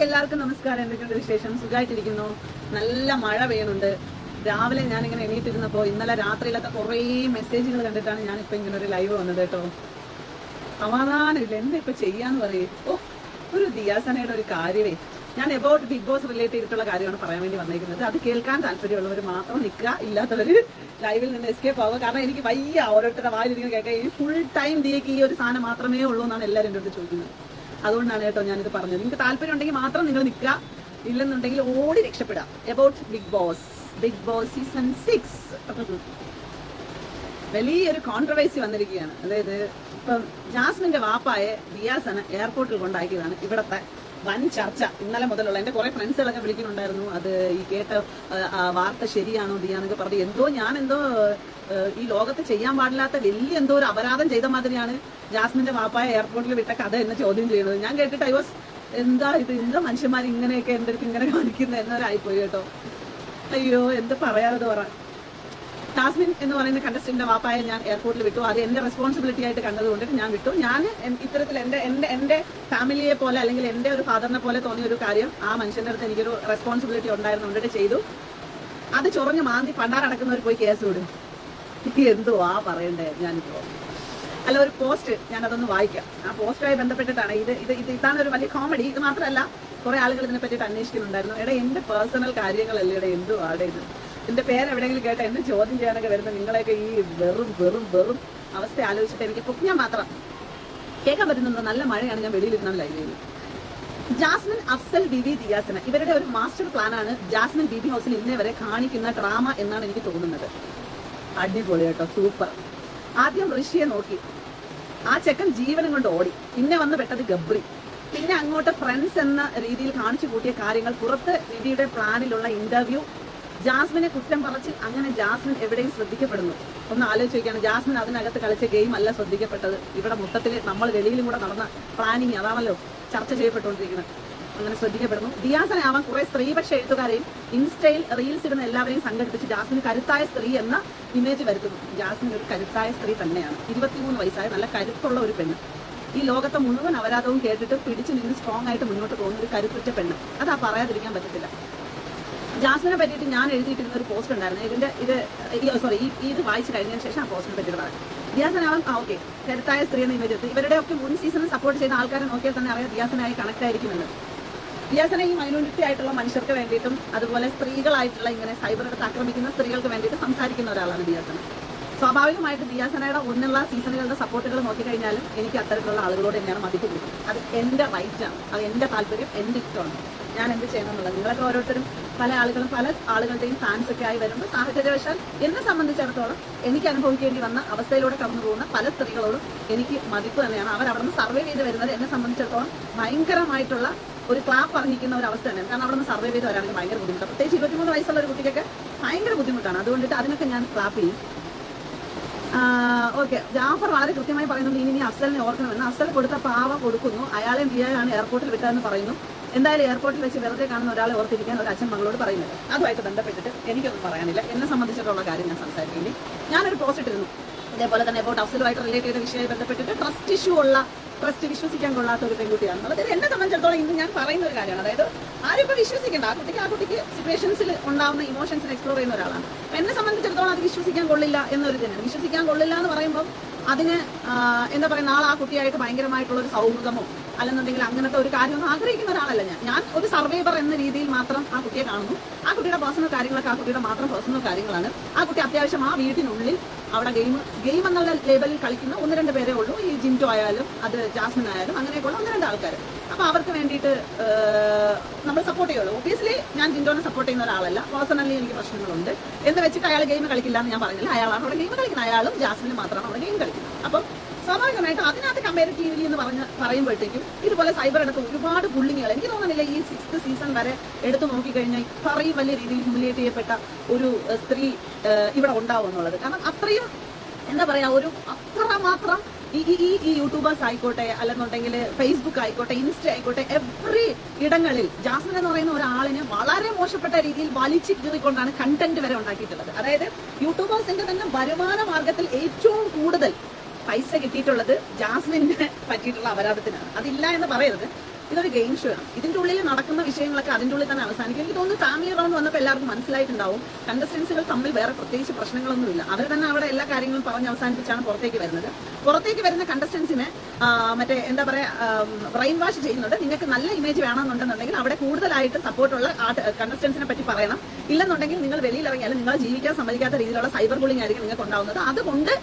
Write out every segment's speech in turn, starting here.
എല്ലാവർക്കും നമസ്കാരം. എന്തൊക്കെയുണ്ട് വിശേഷം? സുഖമായിട്ടിരിക്കുന്നു. നല്ല മഴ പെയ്യുന്നുണ്ട്. രാവിലെ ഞാനിങ്ങനെ എണീറ്റിരുന്നപ്പോ ഇന്നലെ രാത്രിയിലൊക്കെ കുറേ മെസ്സേജുകൾ കണ്ടിട്ടാണ് ഞാനിപ്പോ ഇങ്ങനെ ഒരു ലൈവ് വന്നത് കേട്ടോ. സമാധാനമില്ല, എന്താ ഇപ്പൊ ചെയ്യാന്ന് പറയേ. ഒരു ദിയാസനയുടെ ഒരു കാര്യമേ, ഞാൻ എബൌട്ട് ബിഗ് ബോസ് റിലേറ്റ് ചെയ്തിട്ടുള്ള കാര്യമാണ് പറയാൻ വേണ്ടി വന്നേക്കുന്നത്. അത് കേൾക്കാൻ താല്പര്യമുള്ളവർ മാത്രം നിൽക്കുക, ഇല്ലാത്തവര് ലൈവിൽ നിന്ന് എസ്കേപ്പ് ആവുക. കാരണം എനിക്ക് വയ്യ ഓരോരുത്തരുടെ വായിലിരിക്കുന്ന കേൾക്കാൻ. ഈ ഫുൾ ടൈം ദിയക്ക് ഈ ഒരു സാധനം മാത്രമേ ഉള്ളൂ എന്നാണ് എല്ലാവരും എൻ്റെ അടുത്ത് ചോദിക്കുന്നത്. അതുകൊണ്ടാണ് കേട്ടോ ഞാനിത് പറഞ്ഞത്. നിങ്ങൾക്ക് താല്പര്യം ഉണ്ടെങ്കിൽ മാത്രം നിങ്ങൾ നിൽക്കുക, ഇല്ലെന്നുണ്ടെങ്കിൽ ഓടി രക്ഷപ്പെടാം. എബൌട്ട് ബിഗ് ബോസ് സീസൺ 6 വലിയൊരു കോൺട്രവേഴ്സി വന്നിരിക്കുകയാണ്. അതായത് ഇപ്പം ജാസ്മിന്റെ വാപ്പായ ദിയാസന എയർപോർട്ടിൽ കൊണ്ടാക്കിയതാണ് ഇവിടത്തെ വൻ ചർച്ച. ഇന്നലെ മുതലുള്ള എന്റെ കുറെ ഫ്രണ്ട്സുകളൊക്കെ വിളിക്കുന്നുണ്ടായിരുന്നു, അത് ഈ കേട്ട വാർത്ത ശരിയാണോ ദിയാന്നൊക്കെ പറഞ്ഞു. ഞാനെന്തോ ഈ ലോകത്ത് ചെയ്യാൻ പാടില്ലാത്ത വലിയ എന്തോ ഒരു അപരാധം ചെയ്ത മാതിരിയാണ് ജാസ്മിന്റെ വാപ്പായ എയർപോർട്ടിൽ വിട്ട കഥ എന്നെ ചോദ്യം ചെയ്യുന്നത്. ഞാൻ കേട്ടിട്ട് എന്താ മനുഷ്യന്മാർ ഇങ്ങനെയൊക്കെ എന്റെ അടുത്ത് ഇങ്ങനെ കാണിക്കുന്നത് എന്നൊരായിപ്പോയി കേട്ടോ. അയ്യോ, എന്ത് പറയാതെ പറ. ജാസ്മിൻ എന്ന് പറയുന്ന കണ്ടസ്റ്റന്റിന്റെ വാപ്പായ ഞാൻ എയർപോർട്ടിൽ വിട്ടു. അത് എന്റെ റെസ്പോൺസിബിലിറ്റി ആയിട്ട് കണ്ടതുകൊണ്ട് ഞാൻ വിട്ടു. ഞാൻ ഇത്തരത്തിൽ എന്റെ ഫാമിലിയെ പോലെ അല്ലെങ്കിൽ എന്റെ ഒരു ഫാദറിനെ പോലെ തോന്നിയ ഒരു കാര്യം ആ മനുഷ്യന്റെ അടുത്ത് എനിക്കൊരു റെസ്പോൺസിബിലിറ്റി ഉണ്ടായിരുന്നുകൊണ്ടിട്ട് ചെയ്തു. അത് ചൊറഞ്ഞ് മാന്തി പണ്ടാറടക്കുന്നവർ പോയി കേസ് വിടും. എന്തുവാ പറയണ്ടേ ഞാനിപ്പോ. അല്ല, ഒരു പോസ്റ്റ് ഞാനതൊന്ന് വായിക്കാം. ആ പോസ്റ്റുമായി ബന്ധപ്പെട്ടിട്ടാണ് ഇതാണ് ഒരു വലിയ കോമഡി. ഇത് മാത്രമല്ല, കുറെ ആളുകൾ ഇതിനെ പറ്റിയിട്ട് അന്വേഷിക്കുന്നുണ്ടായിരുന്നു. എന്റെ പേഴ്സണൽ കാര്യങ്ങളല്ലേ എന്തുവാടെ ഇത്. എന്റെ പേര് എവിടെയെങ്കിലും കേട്ട എന്നെ ചോദ്യം ചെയ്യാനൊക്കെ വരുന്ന നിങ്ങളെയൊക്കെ ഈ വെറും അവസ്ഥ ആലോചിച്ചിട്ട് എനിക്ക് ഞാൻ മാത്രം കേൾക്കാൻ പറ്റുന്നുണ്ടോ? നല്ല മഴയാണ്, ഞാൻ വെളിയിലിരുന്നാണ് ലൈവ് ചെയ്യുന്നത്. ജാസ്മിൻ, അഫ്സൽ, ബിബി, ദിയാസന ഇവരുടെ ഒരു മാസ്റ്റർ പ്ലാനാണ് ജാസ്മിൻ ബിബി ഹൗസിൽ ഇന്നേ വരെ കാണിക്കുന്ന ഡ്രാമ എന്നാണ് എനിക്ക് തോന്നുന്നത്. അടിപൊളി കേട്ടോ, സൂപ്പർ. ആദ്യം ഋഷിയെ നോക്കി, ആ ചെക്കൻ ജീവനം കൊണ്ട് ഓടി. പിന്നെ വന്ന് പെട്ടത് ഗബ്രി. പിന്നെ അങ്ങോട്ട് ഫ്രണ്ട്സ് എന്ന രീതിയിൽ കാണിച്ചു കൂട്ടിയ കാര്യങ്ങൾ, പുറത്ത് ബിബിയുടെ പ്ലാനിലുള്ള ഇന്റർവ്യൂ, ജാസ്മിനെ കുറ്റം പറച്ച് അങ്ങനെ ജാസ്മിൻ എവിടെയും ശ്രദ്ധിക്കപ്പെടുന്നു. ഒന്ന് ആലോചിക്കുകയാണ്, ജാസ്മിൻ അതിനകത്ത് കളിച്ച ഗെയിം അല്ല ശ്രദ്ധിക്കപ്പെട്ടത്. ഇവിടെ മൊത്തത്തിൽ നമ്മൾ വെളിയിലും കൂടെ നടന്ന പ്ലാനിങ് അതാണല്ലോ ചർച്ച ചെയ്യപ്പെട്ടുകൊണ്ടിരിക്കുന്നത്. അങ്ങനെ ശ്രദ്ധിക്കപ്പെടുന്നു. ദിയാസന ആവാൻ കുറെ സ്ത്രീപക്ഷ എഴുത്തുകാരെയും ഇൻസ്റ്റയിൽ റീൽസ് ഇടുന്ന എല്ലാവരെയും സംഘടിപ്പിച്ച് ജാസ്മിന് കരുത്തായ സ്ത്രീ എന്ന ഇമേജ് വരുത്തുന്നു. ജാസ്മിൻ ഒരു കരുത്തായ സ്ത്രീ തന്നെയാണ്. 23 വയസ്സായ നല്ല കരുത്തുള്ള ഒരു പെണ്ണ്. ഈ ലോകത്തെ മുഴുവൻ അപരാധവും കേട്ടിട്ട് പിടിച്ചു നിന്ന് സ്ട്രോങ് ആയിട്ട് മുന്നോട്ട് പോകുന്ന ഒരു കരുത്തുറ്റ പെണ്ണ്. അതാ പറയാതിരിക്കാൻ പറ്റത്തില്ല. ജാസ്മിനെ പറ്റിയിട്ട് ഞാൻ എഴുതിയിട്ടിരുന്ന ഒരു പോസ്റ്റ് ഉണ്ടായിരുന്നു. ഇത് വായിച്ചു കഴിഞ്ഞതിന് ശേഷം ആ പോസ്റ്റിനെ പറ്റിയിട്ട് പറയാം. ദിയാസനാവാൻ ഓക്കെ, കരുത്തായ സ്ത്രീ എന്ന ഇമേജ് എത്തി. ഇവരുടെയൊക്കെ മുൻ സീസണിൽ സപ്പോർട്ട് ചെയ്ത ആൾക്കാരെ നോക്കിയാൽ തന്നെ അറിയാം ദിയാസനായി കണക്ട് ആയിരിക്കുമെന്ന്. ദിയാസന ഈ മൈനോറിറ്റി ആയിട്ടുള്ള മനുഷ്യർക്ക് വേണ്ടിയിട്ടും അതുപോലെ സ്ത്രീകളായിട്ടുള്ള ഇങ്ങനെ സൈബർ എടുത്ത് ആക്രമിക്കുന്ന സ്ത്രീകൾക്ക് വേണ്ടിയിട്ട് സംസാരിക്കുന്ന ഒരാളാണ് ദിയാസന. സ്വാഭാവികമായിട്ട് ദിയാസനയുടെ മുന്നുള്ള സീസണുകളുടെ സപ്പോർട്ടുകൾ നോക്കിക്കഴിഞ്ഞാലും എനിക്ക് അത്തരത്തിലുള്ള ആളുകളോട് തന്നെയാണ് മതിപ്പ് കൂടുന്നത്. അത് എന്റെ റൈറ്റാണ്, അത് എന്റെ താല്പര്യം, എന്റെ ഇഷ്ടമാണ്. ഞാൻ എന്ത് ചെയ്യണമെന്നുള്ളത്. നിങ്ങളൊക്കെ ഓരോരുത്തരും പല ആളുകളുടെയും ഫാൻസ് ഒക്കെ ആയി വരുമ്പോൾ സാഹചര്യവശാൽ എന്നെ സംബന്ധിച്ചിടത്തോളം എനിക്ക് അനുഭവിക്കേണ്ടി വന്ന അവസ്ഥയിലൂടെ കടന്നു പോകുന്ന പല സ്ത്രീകളോടും എനിക്ക് മതിപ്പ് തന്നെയാണ്. അവർ നിന്ന് സർവൈവ് ചെയ്ത് വരുന്നത് എന്നെ സംബന്ധിച്ചിടത്തോളം ഭയങ്കരമായിട്ടുള്ള ഒരു ക്ലാപ്പ് പറഞ്ഞിരിക്കുന്ന ഒരു അവസ്ഥ തന്നെയാണ്. കാരണം അവിടെ നിന്ന് സർവൈവ് ചെയ്ത് വരാണെങ്കിൽ ഭയങ്കര ബുദ്ധിമുട്ടാണ്. പ്രത്യേകിച്ച് 23 വയസ്സുള്ള ഒരു കുട്ടിക്കൊക്കെ ഭയങ്കര ബുദ്ധിമുട്ടാണ്. അതുകൊണ്ടിട്ട് അതിനൊക്കെ ഞാൻ ക്ലാപ്പ് ചെയ്യും. ഓക്കെ, ജാഫർ വളരെ കൃത്യമായി പറയുന്നുണ്ട്, ഇനി അഫ്സലിനെ ഓർക്കണമെന്ന്. അഫ്സൽ കൊടുത്ത പാവ കൊടുക്കുന്നു, അയാളെ ദിയയാണ് എയർപോർട്ടിൽ വിട്ടതെന്ന് പറയുന്നു. എന്തായാലും എയർപോർട്ടിൽ വെച്ച് വെറുതെ കാണുന്ന ഒരാളെ ഓർത്തിരിക്കാൻ ഒരു അച്ഛൻ മകളോട് പറയുന്നത്. അതുമായിട്ട് ബന്ധപ്പെട്ടിട്ട് എനിക്കൊന്നും പറയാനില്ല. എന്നെ സംബന്ധിച്ചിട്ടുള്ള കാര്യം ഞാൻ സംസാരിക്കുന്നു. ഞാനൊരു പോസ്റ്റ് ഇട്ടിരുന്നു ഇതേപോലെ തന്നെ അബൌട്ട് അഫ്സലുമായിട്ട് റിലേറ്റ് ചെയ്ത വിഷയമായി ബന്ധപ്പെട്ടിട്ട് ട്രസ്റ്റ് വിശ്വസിക്കാൻ കൊള്ളാത്ത ഒരു പെൺകുട്ടിയാണെന്നുള്ളത് എന്നെ സംബന്ധിച്ചിടത്തോളം ഇന്ന് ഞാൻ പറയുന്ന ഒരു കാര്യമാണ്. അതായത് ആരും ഇപ്പൊ വിശ്വസിക്കേണ്ട. ആ കുട്ടിക്ക് സിറ്റുവേഷൻസിൽ ഉണ്ടാവുന്ന ഇമോഷൻസിനെ എക്സ്പ്ലോർ ചെയ്യുന്ന ഒരാളാണ്. എന്നെ സംബന്ധിച്ചിടത്തോളം അത് വിശ്വസിക്കാൻ കൊള്ളില്ല എന്നൊരു തന്നെയാണ്. വിശ്വസിക്കാൻ കൊള്ളില്ല എന്ന് പറയുമ്പോൾ അതിന് എന്താ പറയുക, നാളെ ആ കുട്ടിയായിട്ട് ഭയങ്കരമായിട്ടുള്ള ഒരു സൗഹൃദമോ അല്ലെന്നുണ്ടെങ്കിൽ അങ്ങനത്തെ ഒരു കാര്യമൊന്നും ആഗ്രഹിക്കുന്ന ഒരാളല്ല ഞാൻ ഒരു സർവൈവർ എന്ന രീതിയിൽ മാത്രം ആ കുട്ടിയെ കാണുന്നു. ആ കുട്ടിയുടെ പേഴ്സണൽ കാര്യങ്ങളൊക്കെ ആ കുട്ടിയുടെ മാത്രം പേഴ്സണൽ കാര്യങ്ങളാണ്. ആ കുട്ടി അത്യാവശ്യം ആ വീട്ടിനുള്ളിൽ അവിടെ ഗെയിം എന്നുള്ള ലേബലിൽ കളിക്കുന്ന 1-2 പേരേ ഉള്ളൂ. ഈ ജിൻറ്റോ ആയാലും അത് ജാസ്മിൻ ആയാലും അങ്ങനെയൊക്കെയുള്ള 1-2 ആൾക്കാർ. അപ്പൊ അവർക്ക് വേണ്ടിയിട്ട് നമ്മൾ സപ്പോർട്ട് ചെയ്യുള്ളൂ. ഒബ്വിയസ്ലി ഞാൻ ജിൻറ്റോനെ സപ്പോർട്ട് ചെയ്യുന്ന ഒരാളല്ല. പേഴ്സണലി എനിക്ക് പ്രശ്നങ്ങളുണ്ട് എന്ന് വെച്ചിട്ട് അയാൾ ഗെയിം കളിക്കില്ല എന്ന് ഞാൻ പറഞ്ഞില്ല. അയാളാണ് അവിടെ ഗെയിം കളിക്കുന്നത്, അയാളും ജാസ്മിനും മാത്രമാണ് അവിടെ ഗെയിം കളിക്കുന്നത്. അപ്പം സ്വാഭാവികമായിട്ട് അതിനകത്ത് കമ്പാരിറ്റീവ്ലി എന്ന് പറയുമ്പോഴത്തേക്കും ഇതുപോലെ സൈബർ എടുത്ത് ഒരുപാട് പുള്ളിങ്ങൾ എനിക്ക് തോന്നുന്നില്ല ഈ 6th സീസൺ വരെ എടുത്തു നോക്കിക്കഴിഞ്ഞാൽ ഇത്രയും വലിയ രീതിയിൽ ഹ്യൂമിലിയേറ്റ് ചെയ്യപ്പെട്ട ഒരു സ്ത്രീ ഇവിടെ ഉണ്ടാവും എന്നുള്ളത്. കാരണം അത്രയും എന്താ പറയാ, ഒരു അത്രമാത്രം ഈ യൂട്യൂബേഴ്സ് ആയിക്കോട്ടെ അല്ലെന്നുണ്ടെങ്കിൽ ഫേസ്ബുക്ക് ആയിക്കോട്ടെ ഇൻസ്റ്റ ആയിക്കോട്ടെ എവറി ഇടങ്ങളിൽ ജാസ്മിൻ എന്ന് പറയുന്ന ഒരാളിനെ വളരെ മോശപ്പെട്ട രീതിയിൽ വലിച്ചു കീറിക്കൊണ്ടാണ് കണ്ടന്റ് വരെ ഉണ്ടാക്കിയിട്ടുള്ളത്. അതായത് യൂട്യൂബേഴ്സിന്റെ തന്നെ വരുമാന മാർഗത്തിൽ ഏറ്റവും കൂടുതൽ പൈസ കിട്ടിയിട്ടുള്ളത് ജാസ്മിനെ പറ്റിയിട്ടുള്ള അപരാധത്തിനാണ്. അതില്ല എന്ന് പറയരുത്, ഇതൊരു ഗെയിം ഷോ ആണ്. ഇതിന്റെ ഉള്ളിൽ നടക്കുന്ന വിഷയങ്ങളൊക്കെ അതിന്റെ ഉള്ളിൽ തന്നെ അവസാനിക്കും. എനിക്ക് തോന്നുന്നു ഫാമിലി റൗണ്ട് വന്നപ്പോൾ എല്ലാവർക്കും മനസ്സിലായിട്ടുണ്ടാവും കണ്ടസ്റ്റൻസുകൾ തമ്മിൽ വേറെ പ്രത്യേകിച്ച് പ്രശ്നങ്ങളൊന്നുമില്ല. അവർ തന്നെ അവിടെ എല്ലാ കാര്യങ്ങളും പറഞ്ഞ് അവസാനിപ്പിച്ചാണ് പുറത്തേക്ക് വരുന്നത്. പുറത്തേക്ക് വരുന്ന കണ്ടസ്റ്റൻസിനെ മറ്റേ എന്താ പറയാ ബ്രെയിൻ വാഷ് ചെയ്യുന്നുണ്ട്. നിങ്ങൾക്ക് നല്ല ഇമേജ് വേണമെന്നുണ്ടെന്നുണ്ടെങ്കിൽ അവിടെ കൂടുതലായിട്ട് സപ്പോർട്ടുള്ള കണ്ടസ്റ്റൻസിനെ പറ്റി പറയണം. ഇല്ലെന്നുണ്ടെങ്കിൽ നിങ്ങൾ വെളിയിൽ ഇറങ്ങിയാലും നിങ്ങളെ ജീവിക്കാൻ സമ്മതിക്കാത്ത രീതിയിലുള്ള സൈബർ ബുള്ളിംഗ് ആയിരിക്കും നിങ്ങൾക്ക് ഉണ്ടാവുന്നത്. അതുകൊണ്ട്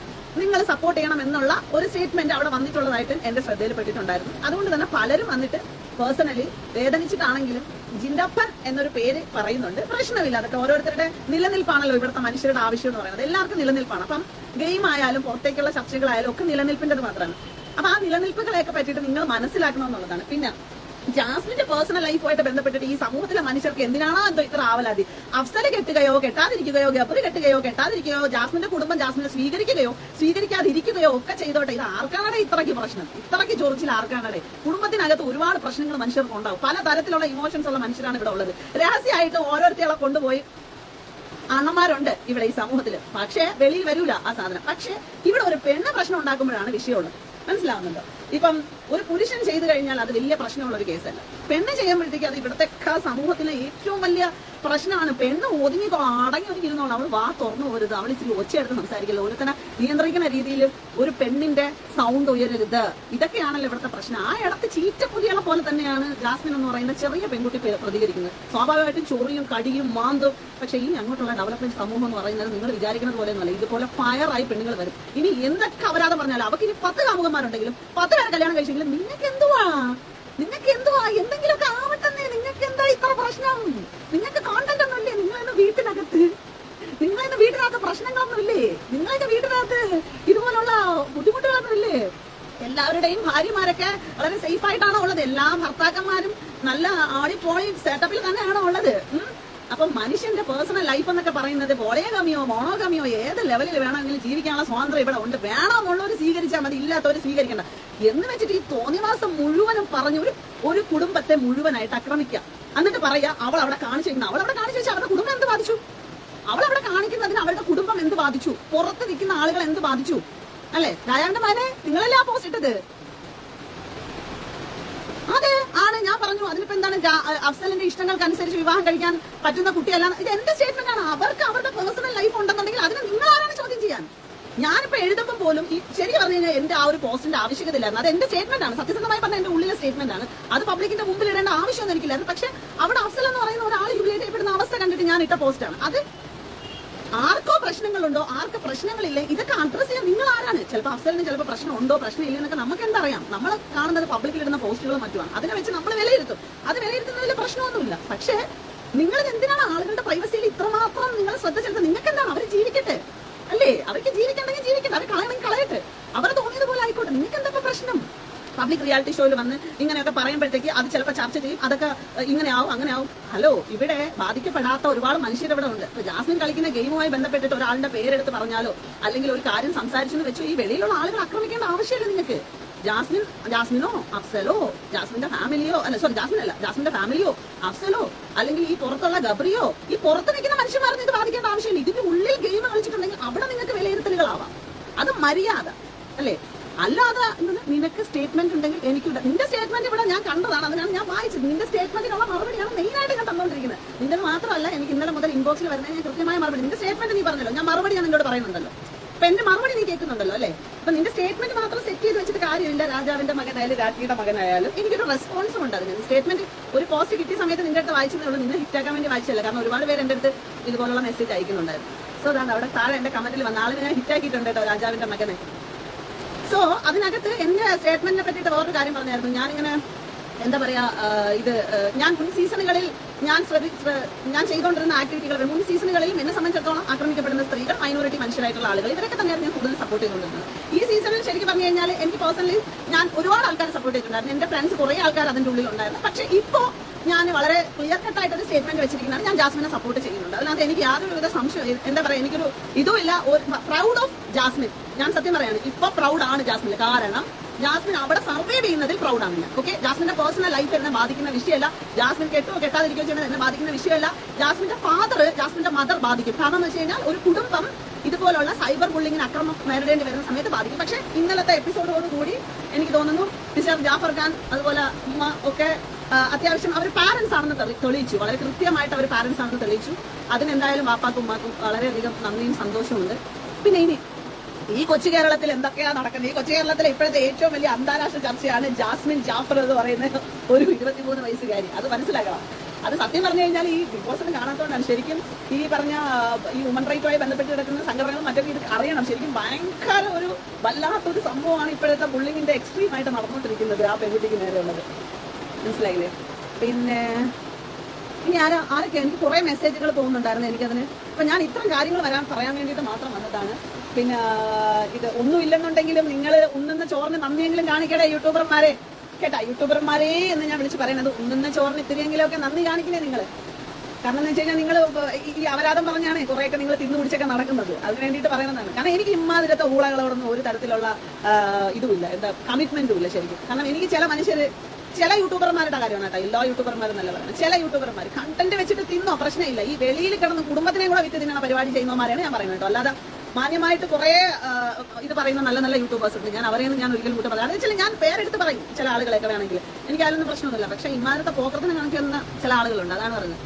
നിങ്ങൾ സപ്പോർട്ട് ചെയ്യണം എന്നുള്ള ഒരു സ്റ്റേറ്റ്മെന്റ് അവിടെ വന്നിട്ടുള്ളതായിട്ട് എന്റെ ശ്രദ്ധയിൽപ്പെട്ടിട്ടുണ്ടായിരുന്നു. അതുകൊണ്ട് തന്നെ പലരും വന്നിട്ട് പേഴ്സണലി വേദനിച്ചിട്ടാണെങ്കിലും ജിൻഡപ്പൻ എന്നൊരു പേര് പറയുന്നുണ്ട്. പ്രശ്നമില്ല, അതൊക്കെ ഓരോരുത്തരുടെ നിലനിൽപ്പാണല്ലോ ഇവിടുത്തെ മനുഷ്യരുടെ ആവശ്യം എന്ന് പറയുന്നത്. എല്ലാവർക്കും നിലനിൽപ്പാണ്. അപ്പം ഗെയിം ആയാലും പുറത്തേക്കുള്ള ചർച്ചകളായാലും ഒക്കെ നിലനിൽപ്പിൻ്റെത് മാത്രമാണ്. അപ്പൊ ആ നിലനിൽപ്പുകളെയൊക്കെ പറ്റിയിട്ട് നിങ്ങൾ മനസ്സിലാക്കണം എന്നുള്ളതാണ്. പിന്നെ ജാസ്മിന്റെ പേഴ്സണൽ ലൈഫുമായിട്ട് ബന്ധപ്പെട്ടിട്ട് ഈ സമൂഹത്തിലെ മനുഷ്യർക്ക് എന്തിനാണോ എന്തോ ഇത്ര ആവലാതി? അഫ്സല് കെട്ടുകയോ കെട്ടാതിരിക്കുകയോ, ഗബ്രി കെട്ടുകയോ കെട്ടാതിരിക്കുകയോ, ജാസ്മിന്റെ കുടുംബം ജാസ്മിനെ സ്വീകരിക്കുകയോ സ്വീകരിക്കാതിരിക്കുകയോ ഒക്കെ ചെയ്തോട്ടെ. ഇത് ആർക്കാണടെ ഇത്രയ്ക്ക് പ്രശ്നം? ഇത്രയ്ക്ക് ചൊറിച്ചിൽ ആർക്കാണടെ? കുടുംബത്തിനകത്ത് ഒരുപാട് പ്രശ്നങ്ങൾ മനുഷ്യർക്ക് ഉണ്ടാവും. പല തരത്തിലുള്ള ഇമോഷൻസ് ഉള്ള മനുഷ്യരാണ് ഇവിടെ ഉള്ളത്. രഹസ്യമായിട്ട് ഓരോരുത്തരെ കൊണ്ടുപോയി അണ്ണന്മാരുണ്ട് ഇവിടെ ഈ സമൂഹത്തിൽ. പക്ഷേ വെളിയിൽ വരൂല ആ സാധനം. പക്ഷെ ഇവിടെ ഒരു പെണ്ണ് പ്രശ്നം ഉണ്ടാക്കുമ്പോഴാണ് വിഷയമുള്ളത്. മനസ്സിലാവുന്നുണ്ടോ? ഇപ്പം ഒരു പുരുഷൻ ചെയ്തു കഴിഞ്ഞാൽ അത് വലിയ പ്രശ്നമുള്ള ഒരു കേസല്ല. പെണ്ണ് ചെയ്യുമ്പോഴത്തേക്ക് അത് ഇവിടുത്തെ സമൂഹത്തിലെ ഏറ്റവും വലിയ പ്രശ്നമാണ്. പെണ്ണ് അടങ്ങി ഒതുങ്ങിയിരുന്നോളൂ. അവൾ വാ തുറന്നു പോരുത്, അവൾ ഇച്ചിരി ഒച്ചയെടുത്ത് സംസാരിക്കല്ലോ, ഓരോരുത്തരെ നിയന്ത്രിക്കുന്ന രീതിയിൽ ഒരു പെണ്ണിന്റെ സൗണ്ട് ഉയരരുത്. ഇതൊക്കെയാണല്ലോ ഇവിടുത്തെ പ്രശ്നം. ആ ഇടത്ത് ചീറ്റപ്പുലികളെ പോലെ തന്നെയാണ് ജാസ്മിൻ എന്ന് പറയുന്ന ചെറിയ പെൺകുട്ടി പ്രതികരിക്കുന്നത്. സ്വാഭാവികമായിട്ടും ചൊറിയും കടിയും മാന്തും. പക്ഷെ ഇനി അങ്ങോട്ടുള്ള ഡെവലപ്മെന്റ് സമൂഹം എന്ന് പറയുന്നത് നിങ്ങൾ വിചാരിക്കുന്നത് പോലെ ഒന്നുമല്ല. ഇതുപോലെ ഫയറായി പെണ്ണുങ്ങൾ വരും. ഇനി എന്തൊക്കെ അപരാധം പറഞ്ഞാലും അവർക്ക് ഇനി 10 കാമുകന്മാരുണ്ടെങ്കിലും 10 പേരെ കല്യാണം കഴിച്ചെങ്കിലും നിങ്ങൾക്ക് എന്തുവാ എന്തെങ്കിലുമൊക്കെ ആവട്ടെന്നേ. നിങ്ങൾക്ക് എന്താ ഇത്ര പ്രശ്നം? നിങ്ങൾക്ക് കോണ്ടന്റ് ഒന്നും ഇല്ലേ? നിങ്ങളെന്ന് വീട്ടിനകത്ത് പ്രശ്നങ്ങളൊന്നും ഇല്ലേ? നിങ്ങളൊക്കെ വീട്ടിനകത്ത് ഇതുപോലുള്ള ബുദ്ധിമുട്ടുകളൊന്നും ഇല്ലേ? എല്ലാവരുടെയും ഭാര്യമാരൊക്കെ വളരെ സേഫ് ആയിട്ടാണോ ഉള്ളത്? എല്ലാ ഭർത്താക്കന്മാരും നല്ല ആടിപ്പോളി സെറ്റപ്പിൽ തന്നെയാണോ ഉള്ളത്? അപ്പം മനുഷ്യന്റെ പേഴ്സണൽ ലൈഫ് എന്നൊക്കെ പറയുന്നത് പോളിഗമിയോ മോണോഗമിയോ ഏത് ലെവലിൽ വേണമെങ്കിലും ജീവിക്കാനുള്ള സ്വാതന്ത്ര്യം ഇവിടെ ഉണ്ട്. വേണമെന്നുള്ളവർ സ്വീകരിച്ചാൽ മതി, ഇല്ലാത്തവർ സ്വീകരിക്കണ്ട എന്ന് വെച്ചിട്ട് ഈ തോന്നിവാസം മുഴുവനും പറഞ്ഞ് ഒരു കുടുംബത്തെ മുഴുവനായിട്ട് ആക്രമിക്കാം. എന്നിട്ട് പറയാ അവൾ അവിടെ കാണിച്ചു വെക്കുന്ന അവരുടെ കുടുംബം എന്ത് ബാധിച്ചു? അവൾ അവിടെ കാണിക്കുന്നതിന് അവരുടെ കുടുംബം എന്ത് ബാധിച്ചു? പുറത്ത് നിൽക്കുന്ന ആളുകൾ എന്ത് ബാധിച്ചു? അല്ലെ രാജാവിന്റെ മകനെ നിങ്ങളല്ലേ ആ പോസ്റ്റ് ഇട്ടത്? അതെ ആണ്, ഞാൻ പറഞ്ഞു. അതിനിപ്പോ എന്താണ്? അഫ്സലിന്റെ ഇഷ്ടങ്ങൾക്കനുസരിച്ച് വിവാഹം കഴിക്കാൻ പറ്റുന്ന കുട്ടിയല്ല. ഇത് എന്റെ സ്റ്റേറ്റ്മെന്റ് ആണ്. അവർക്ക് അവരുടെ പേഴ്സണൽ ലൈഫ് ഉണ്ടെന്നുണ്ടെങ്കിൽ അതിന് നിങ്ങൾ ആരാണ് ചോദ്യം ചെയ്യാൻ? ഞാനിപ്പോ എഴുതുമ്പോൾ പോലും ഈ ശരി പറഞ്ഞു കഴിഞ്ഞാൽ എന്റെ ആ ഒരു പോസ്റ്റിന്റെ ആവശ്യകത ഇല്ലായിരുന്നു. അത് എന്റെ സ്റ്റേറ്റ്മെന്റ് ആണ്. സത്യസന്ധമായി പറഞ്ഞ എന്റെ ഉള്ളിലെ സ്റ്റേറ്റ്മെന്റ് ആണ്. അത് പബ്ലിക്കിന്റെ മുമ്പിൽ ഇടേണ്ട ആവശ്യമൊന്നും എനിക്കില്ലായിരുന്നു. പക്ഷെ അവിടെ അഫ്സൽ എന്ന് പറയുന്ന ഒരാൾ ഹ്യൂമിലേറ്റ് ചെയ്യപ്പെടുന്ന അവസ്ഥ കണ്ടിട്ട് ഞാൻ ഇട്ട പോസ്റ്റാണ്. അത് ആർക്കോ പ്രശ്നങ്ങളുണ്ടോ, ആർക്ക് പ്രശ്നങ്ങളില്ലേ, ഇതൊക്കെ അഡ്രസ് ചെയ്യാൻ നിങ്ങൾ ആരാണ്? ചിലപ്പോൾ അഫ്സലിന് ചിലപ്പോൾ പ്രശ്നമുണ്ടോ പ്രശ്നമില്ല എന്നൊക്കെ നമുക്ക് എന്തറിയാം? നമ്മൾ കാണുന്നത് പബ്ലിക്കിൽ ഇടുന്ന പോസ്റ്റുകളും മറ്റുമാണ്. അതിനെ വെച്ച് നമ്മൾ വിലയിരുത്തും. അത് വിലയിരുത്തുന്നതിൽ പ്രശ്നമൊന്നുമില്ല. പക്ഷേ നിങ്ങൾ എന്തിനാണ് ആളുകളുടെ പ്രൈവസിയിൽ ഇത്രമാത്രം നിങ്ങൾ ശ്രദ്ധ ചെലുത്തുന്നത്? നിങ്ങൾക്ക് എന്താണ്? അവർ ജീവിക്കട്ടെ അല്ലേ? അവർക്ക് ജീവിക്കണ്ടെങ്കിൽ ജീവിക്കട്ടെ, അവർ കളയണമെങ്കിൽ കളയട്ടെ, അവർ തോന്നിയതുപോലെ ആയിക്കോട്ടെ. നിങ്ങൾക്ക് എന്താ പ്രശ്നം? പബ്ലിക് റിയാലിറ്റി ഷോയിൽ വന്ന് ഇങ്ങനെയൊക്കെ പറയുമ്പോഴത്തേക്ക് അത് ചിലപ്പോൾ ചർച്ച ചെയ്യും. അതൊക്കെ ഇങ്ങനെയാവും അങ്ങനെയാവും. ഹലോ, ഇവിടെ ബാധിക്കപ്പെടാത്ത ഒരുപാട് മനുഷ്യരിവിടെ ഉണ്ട്. ഇപ്പൊ ജാസ്മിൻ കളിക്കുന്ന ഗെയിമുമായി ബന്ധപ്പെട്ടിട്ട് ഒരാളുടെ പേരെടുത്ത് പറഞ്ഞാലോ അല്ലെങ്കിൽ ഒരു കാര്യം സംസാരിച്ചെന്ന് വെച്ചോ ഈ വെളിയിലുള്ള ആളുകൾ ആക്രമിക്കേണ്ട ആവശ്യമില്ല നിങ്ങൾക്ക്. ജാസ്മിനോ അഫ്സലോ ജാസ്മിന്റെ ഫാമിലിയോ ജാസ്മിന്റെ ഫാമിലിയോ അഫ്സലോ അല്ലെങ്കിൽ ഈ പുറത്തുള്ള ഗബ്രിയോ ഈ പുറത്ത് നിൽക്കുന്ന മനുഷ്യന്മാർക്ക് ഇത് ബാധിക്കേണ്ട ആവശ്യമില്ല. ഇതിന്റെ ഉള്ളിൽ ഗെയിം കളിച്ചിട്ടുണ്ടെങ്കിൽ അവിടെ നിങ്ങൾക്ക് വിലയിരുത്തലുകളാവാം. അത് മര്യാദ അല്ലേ? അല്ലാതെ നിനക്ക് സ്റ്റേറ്റ്മെന്റ് ഉണ്ടെങ്കിൽ എനിക്ക് നിന്റെ സ്റ്റേറ്റ്മെന്റ് ഇവിടെ ഞാൻ കണ്ടതാണ്, അതിനാണ് ഞാൻ വായിച്ചത്. നിന്റെ സ്റ്റേറ്റ്മെന്റിനുള്ള മറുപടിയാണ് മെയിനായിട്ട് ഞാൻ തന്നുകൊണ്ടിരിക്കുന്നത്. നിന്റെ മാത്രമല്ല, എനിക്ക് ഇന്നലെ മുതൽ ഇൻബോക്സിൽ വരുന്നത് ഞാൻ കൃത്യമായ മറുപടി. നിന്റെ സ്റ്റേറ്റ്മെന്റ് നീ പറഞ്ഞല്ലോ, ഞാൻ മറുപടി ഞാൻ നിന്നോട് പറയുന്നുണ്ടല്ലോ. അപ്പൊ എന്റെ മറുപടി നീ കേൾക്കുന്നുണ്ടല്ലോ അല്ലേ? അപ്പൊ നിന്റെ സ്റ്റേറ്റ്മെന്റ് മാത്രം സെറ്റ് ചെയ്ത് വെച്ചിട്ട് കാര്യമില്ല. രാജാവിന്റെ മകനായാലും രാജ്ഞിയുടെ മകനായാലും എനിക്കൊരു റെസ്പോൺസും ഉണ്ട് അതിന്. സ്റ്റേറ്റ്മെന്റ് ഒരു പോസ്റ്റ് കിട്ടിയ സമയത്ത് നിന്റെ അടുത്ത് വായിച്ചതേ ഉള്ളൂ. നിന്നെ ഹിറ്റാക്കാൻ വേണ്ടി വായിച്ചല്ല. കാരണം ഒരുപാട് പേര് എന്റെ അടുത്ത് ഇതുപോലുള്ള മെസ്സേജ് അയക്കുന്നുണ്ടായിരുന്നു. സോ അതാണ് അവിടെ താഴെ എന്റെ കമന്റിൽ വന്ന ആളിനെ ഞാൻ ഹിറ്റാക്കിയിട്ടുണ്ട് കേട്ടോ, രാജാവിന്റെ മകനെ. സോ അതിനകത്ത് എന്റെ സ്റ്റേറ്റ്മെന്റിനെ പറ്റിയിട്ട് വേറൊരു കാര്യം പറഞ്ഞായിരുന്നു. ഞാനിങ്ങനെ എന്താ പറയാ, ഇത് ഞാൻ മുൻ സീസണുകളിൽ ഞാൻ ചെയ്തുകൊണ്ടിരുന്ന ആക്ടിവിറ്റികൾ, മുൻ സീസണുകളിൽ എന്നെ സംബന്ധിച്ചിടത്തോളം ആക്രമിക്കപ്പെടുന്ന സ്ത്രീകൾ, മൈനോറിറ്റി മനുഷ്യരായിട്ടുള്ള ആളുകൾ, ഇവരൊക്കെ തന്നെയാണ് ഞാൻ കൂടുതൽ സപ്പോർട്ട് ചെയ്തുകൊണ്ടിരുന്നത്. ഈ സീസണിൽ ശരിക്കും പറഞ്ഞു കഴിഞ്ഞാൽ എനിക്ക് പേഴ്സണലി ഞാൻ ഒരുപാട് ആൾക്കാരെ സപ്പോർട്ട് ചെയ്തിട്ടുണ്ടായിരുന്നു. എന്റെ ഫ്രണ്ട്സ് കുറെ ആൾക്കാർ അതിന്റെ ഉള്ളിൽ ഉണ്ടായിരുന്നു. പക്ഷെ ഇപ്പോ ഞാൻ വളരെ ക്ലിയർ കട്ടായിട്ട് ഒരു സ്റ്റേറ്റ്മെന്റ് വെച്ചിരിക്കുന്നതാണ്. ഞാൻ ജാസ്മിനെ സപ്പോർട്ട് ചെയ്യുന്നുണ്ട്. അതിനകത്ത് എനിക്ക് യാതൊരുവിധ സംശയം, എന്താ പറയാ, എനിക്കൊരു ഇതുമില്ല. Proud of Jasmine. ഞാൻ സത്യം പറയാണ്, ഇപ്പൊ പ്രൗഡ് ആണ് ജാസ്മിൻ. കാരണം ജാസ്മിൻ അവിടെ സർവൈവ് ചെയ്യുന്നതിൽ പ്രൗഡാണ് ഞാൻ. ഓക്കെ, ജാസ്മിന്റെ പേഴ്സണൽ ലൈഫ് എന്നെ ബാധിക്കുന്ന വിഷയമല്ല. ജാസ്മിൻ കെട്ടോ കെട്ടാതിരിക്കുകയോ ചെയ്യുന്നത് എന്നെ ബാധിക്കുന്ന വിഷയമല്ല. ജാസ്മിന്റെ ഫാദർ, ജാസ്മിന്റെ മദർ ബാധിക്കും. കാരണം എന്ന് വെച്ച് കഴിഞ്ഞാൽ ഒരു കുടുംബം ഇതുപോലുള്ള സൈബർ ബുള്ളിങ്ങിന് അക്രമം നേരിടേണ്ടി വരുന്ന സമയത്ത് ബാധിക്കും. പക്ഷെ ഇന്നലത്തെ എപ്പിസോഡോടുകൂടി എനിക്ക് തോന്നുന്നു മിസ്റ്റർ ജാഫർ ഖാൻ അതുപോലെ ഉമ്മ ഒക്കെ അത്യാവശ്യം അവർ പാരന്റ്സ് ആണെന്ന് തെളിയിച്ചു. വളരെ കൃത്യമായിട്ട് അവർ പാരന്റ്സ് ആണെന്ന് തെളിയിച്ചു. അതിനെന്തായാലും വാപ്പാക്കും ഉമ്മാക്കും വളരെയധികം നന്ദിയും സന്തോഷമുണ്ട്. പിന്നെ ഇനി ഈ കൊച്ചു കേരളത്തിൽ എന്തൊക്കെയാണ് നടക്കുന്നത്? ഈ കൊച്ചു കേരളത്തിലെ ഇപ്പോഴത്തെ ഏറ്റവും വലിയ അന്താരാഷ്ട്ര ചർച്ചയാണ് ജാസ്മിൻ ജാഫർ എന്ന് പറയുന്ന ഒരു 23 വയസ്സുകാരി. അത് മനസ്സിലാക്കണം. അത് സത്യം പറഞ്ഞു കഴിഞ്ഞാൽ ഈ ബിഗ് ബോസിന് കാണാത്തതുകൊണ്ടാണ്. ശരിക്കും ഈ പറഞ്ഞ ഈ ഹ്യൂമൻ റൈറ്റുമായി ബന്ധപ്പെട്ട് കിടക്കുന്ന സംഘടനകളും മറ്റൊക്കെ ഇത് അറിയണം. ശരിക്കും ഭയങ്കര ഒരു വല്ലാത്തൊരു സംഭവമാണ് ഇപ്പോഴത്തെ ബുള്ളിങ്ങിന്റെ എക്സ്ട്രീം ആയിട്ട് നടന്നുകൊണ്ടിരിക്കുന്നത് ആ പെൺകുട്ടിക്ക് നേരെയുള്ളത്. മനസ്സിലായില്ലേ? പിന്നെ ഇനി ആരൊക്കെ എനിക്ക് കുറെ മെസ്സേജുകൾ പോകുന്നുണ്ടായിരുന്നു എനിക്കതിന്. അപ്പൊ ഞാൻ ഇത്തരം കാര്യങ്ങൾ പറയാൻ വേണ്ടിയിട്ട് മാത്രം വന്നതാണ്. പിന്നെ ഇത് ഒന്നുമില്ലെന്നുണ്ടെങ്കിലും നിങ്ങൾ ഉണ്ണുന്ന ചോറിന് നന്ദിയെങ്കിലും കാണിക്കട്ടെ യൂട്യൂബർമാരെ, കേട്ടാ? യൂട്യൂബർമാരെ എന്ന് ഞാൻ വിളിച്ച് പറയുന്നത്, ഉണ്ണുന്ന ചോറിന് ഇത്തിരിയെങ്കിലും ഒക്കെ നന്ദി കാണിക്കണേ നിങ്ങൾ. കാരണം എന്ന് വെച്ച് കഴിഞ്ഞാൽ നിങ്ങൾ ഈ അപരാധം പറഞ്ഞാണ് കുറെയൊക്കെ നിങ്ങൾ തിന്നു പിടിച്ചൊക്കെ നടക്കുന്നത്. അതിന് വേണ്ടിയിട്ട് പറയുന്നതാണ്. കാരണം എനിക്ക് ഇമ്മാതിരത്തെ ഊളകളോടൊന്നും ഒരു തരത്തിലുള്ള ഇതുമില്ല, എന്താ കമ്മിറ്റ്മെന്റും ഇല്ല ശരിക്കും. കാരണം എനിക്ക് ചില യൂട്യൂബർമാരുടെ കാര്യമാണ് കേട്ടോ, എല്ലാ യൂട്യൂബർമാരും നല്ല പറയുന്നത്. ചില യൂട്യൂബർമാർ കണ്ടന്റ് വെച്ചിട്ട് തിന്നോ പ്രശ്നമില്ല, ഈ വെളിയിൽ കിടന്ന് കുടുംബത്തിനെ കൂടെ വിറ്റ് തിന്നുന്ന പരിപാടി ചെയ്യുന്നവന്മാരെയാണ് ഞാൻ പറയുന്നത് കേട്ടോ. അല്ലാതെ മാന്യമായിട്ട് കുറെ ഇത് പറയുന്ന നല്ല നല്ല യൂട്യൂബേഴ്സ് ഉണ്ട്. ഞാൻ അവരെയൊന്നും ഞാൻ ഒരിക്കലും കൂട്ടം പറയാം. അതെന്ന് വെച്ചാൽ ഞാൻ പേരെടുത്ത് പറയും ചില ആളുകളെയൊക്കെ വേണമെങ്കിൽ, എനിക്ക് അതിലൊന്നും പ്രശ്നമൊന്നുമില്ല. പക്ഷെ ഇമാരത്തെ പോക്കത്തിന് കാണിക്കുന്ന ചില ആളുകളുണ്ട്, അതാണ് പറയുന്നത്.